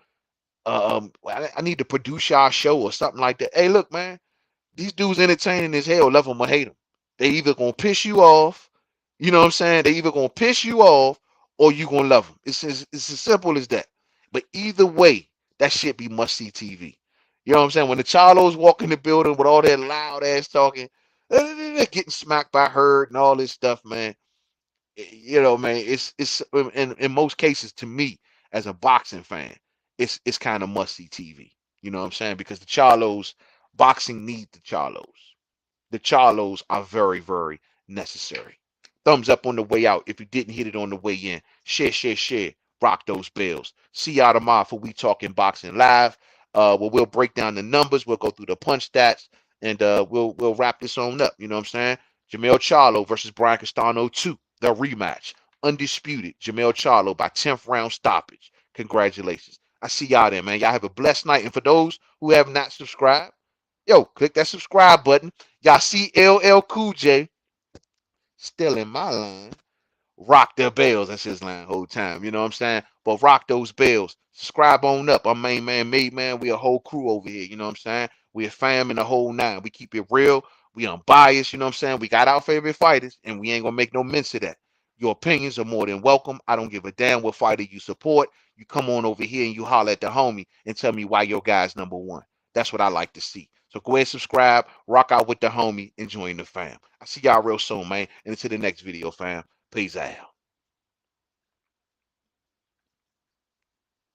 need to produce y'all show or something like that. Hey, look, man, these dudes entertaining as hell, love them or hate them. They either gonna piss you off, you know what I'm saying? They either gonna piss you off or you gonna love them. It's as simple as that. But either way, that shit be must see TV. You know what I'm saying? When the Charlos walk in the building with all that loud ass talking, they're getting smacked by Herd and all this stuff, man. You know, man, it's in most cases to me as a boxing fan, it's kind of must see TV. You know what I'm saying? Because the Charlos, boxing need the Charlos. The Charlos are very, very necessary. Thumbs up on the way out if you didn't hit it on the way in. Share, share, share. Rock those bells. See y'all tomorrow for We Talking Boxing Live. Where we'll break down the numbers. We'll go through the punch stats, and we'll wrap this on up. You know what I'm saying? Jermell Charlo versus Brian Castano 2, the rematch. Undisputed. Jermell Charlo by 10th round stoppage. Congratulations. I see y'all there, man. Y'all have a blessed night. And for those who have not subscribed, yo, click that subscribe button. Y'all see LL Cool J still in my line. Rock their bells. That's his line the whole time. You know what I'm saying? But rock those bells. Subscribe on up. I'm Mainman Mademan. We a whole crew over here. You know what I'm saying? We a fam in the whole nine. We keep it real. We unbiased. You know what I'm saying? We got our favorite fighters, and we ain't gonna make no mince of that. Your opinions are more than welcome. I don't give a damn what fighter you support. You come on over here and you holler at the homie and tell me why your guy's number one. That's what I like to see. So go ahead, subscribe, rock out with the homie, and join the fam. I see y'all real soon, man. And until the next video, fam. Peace out.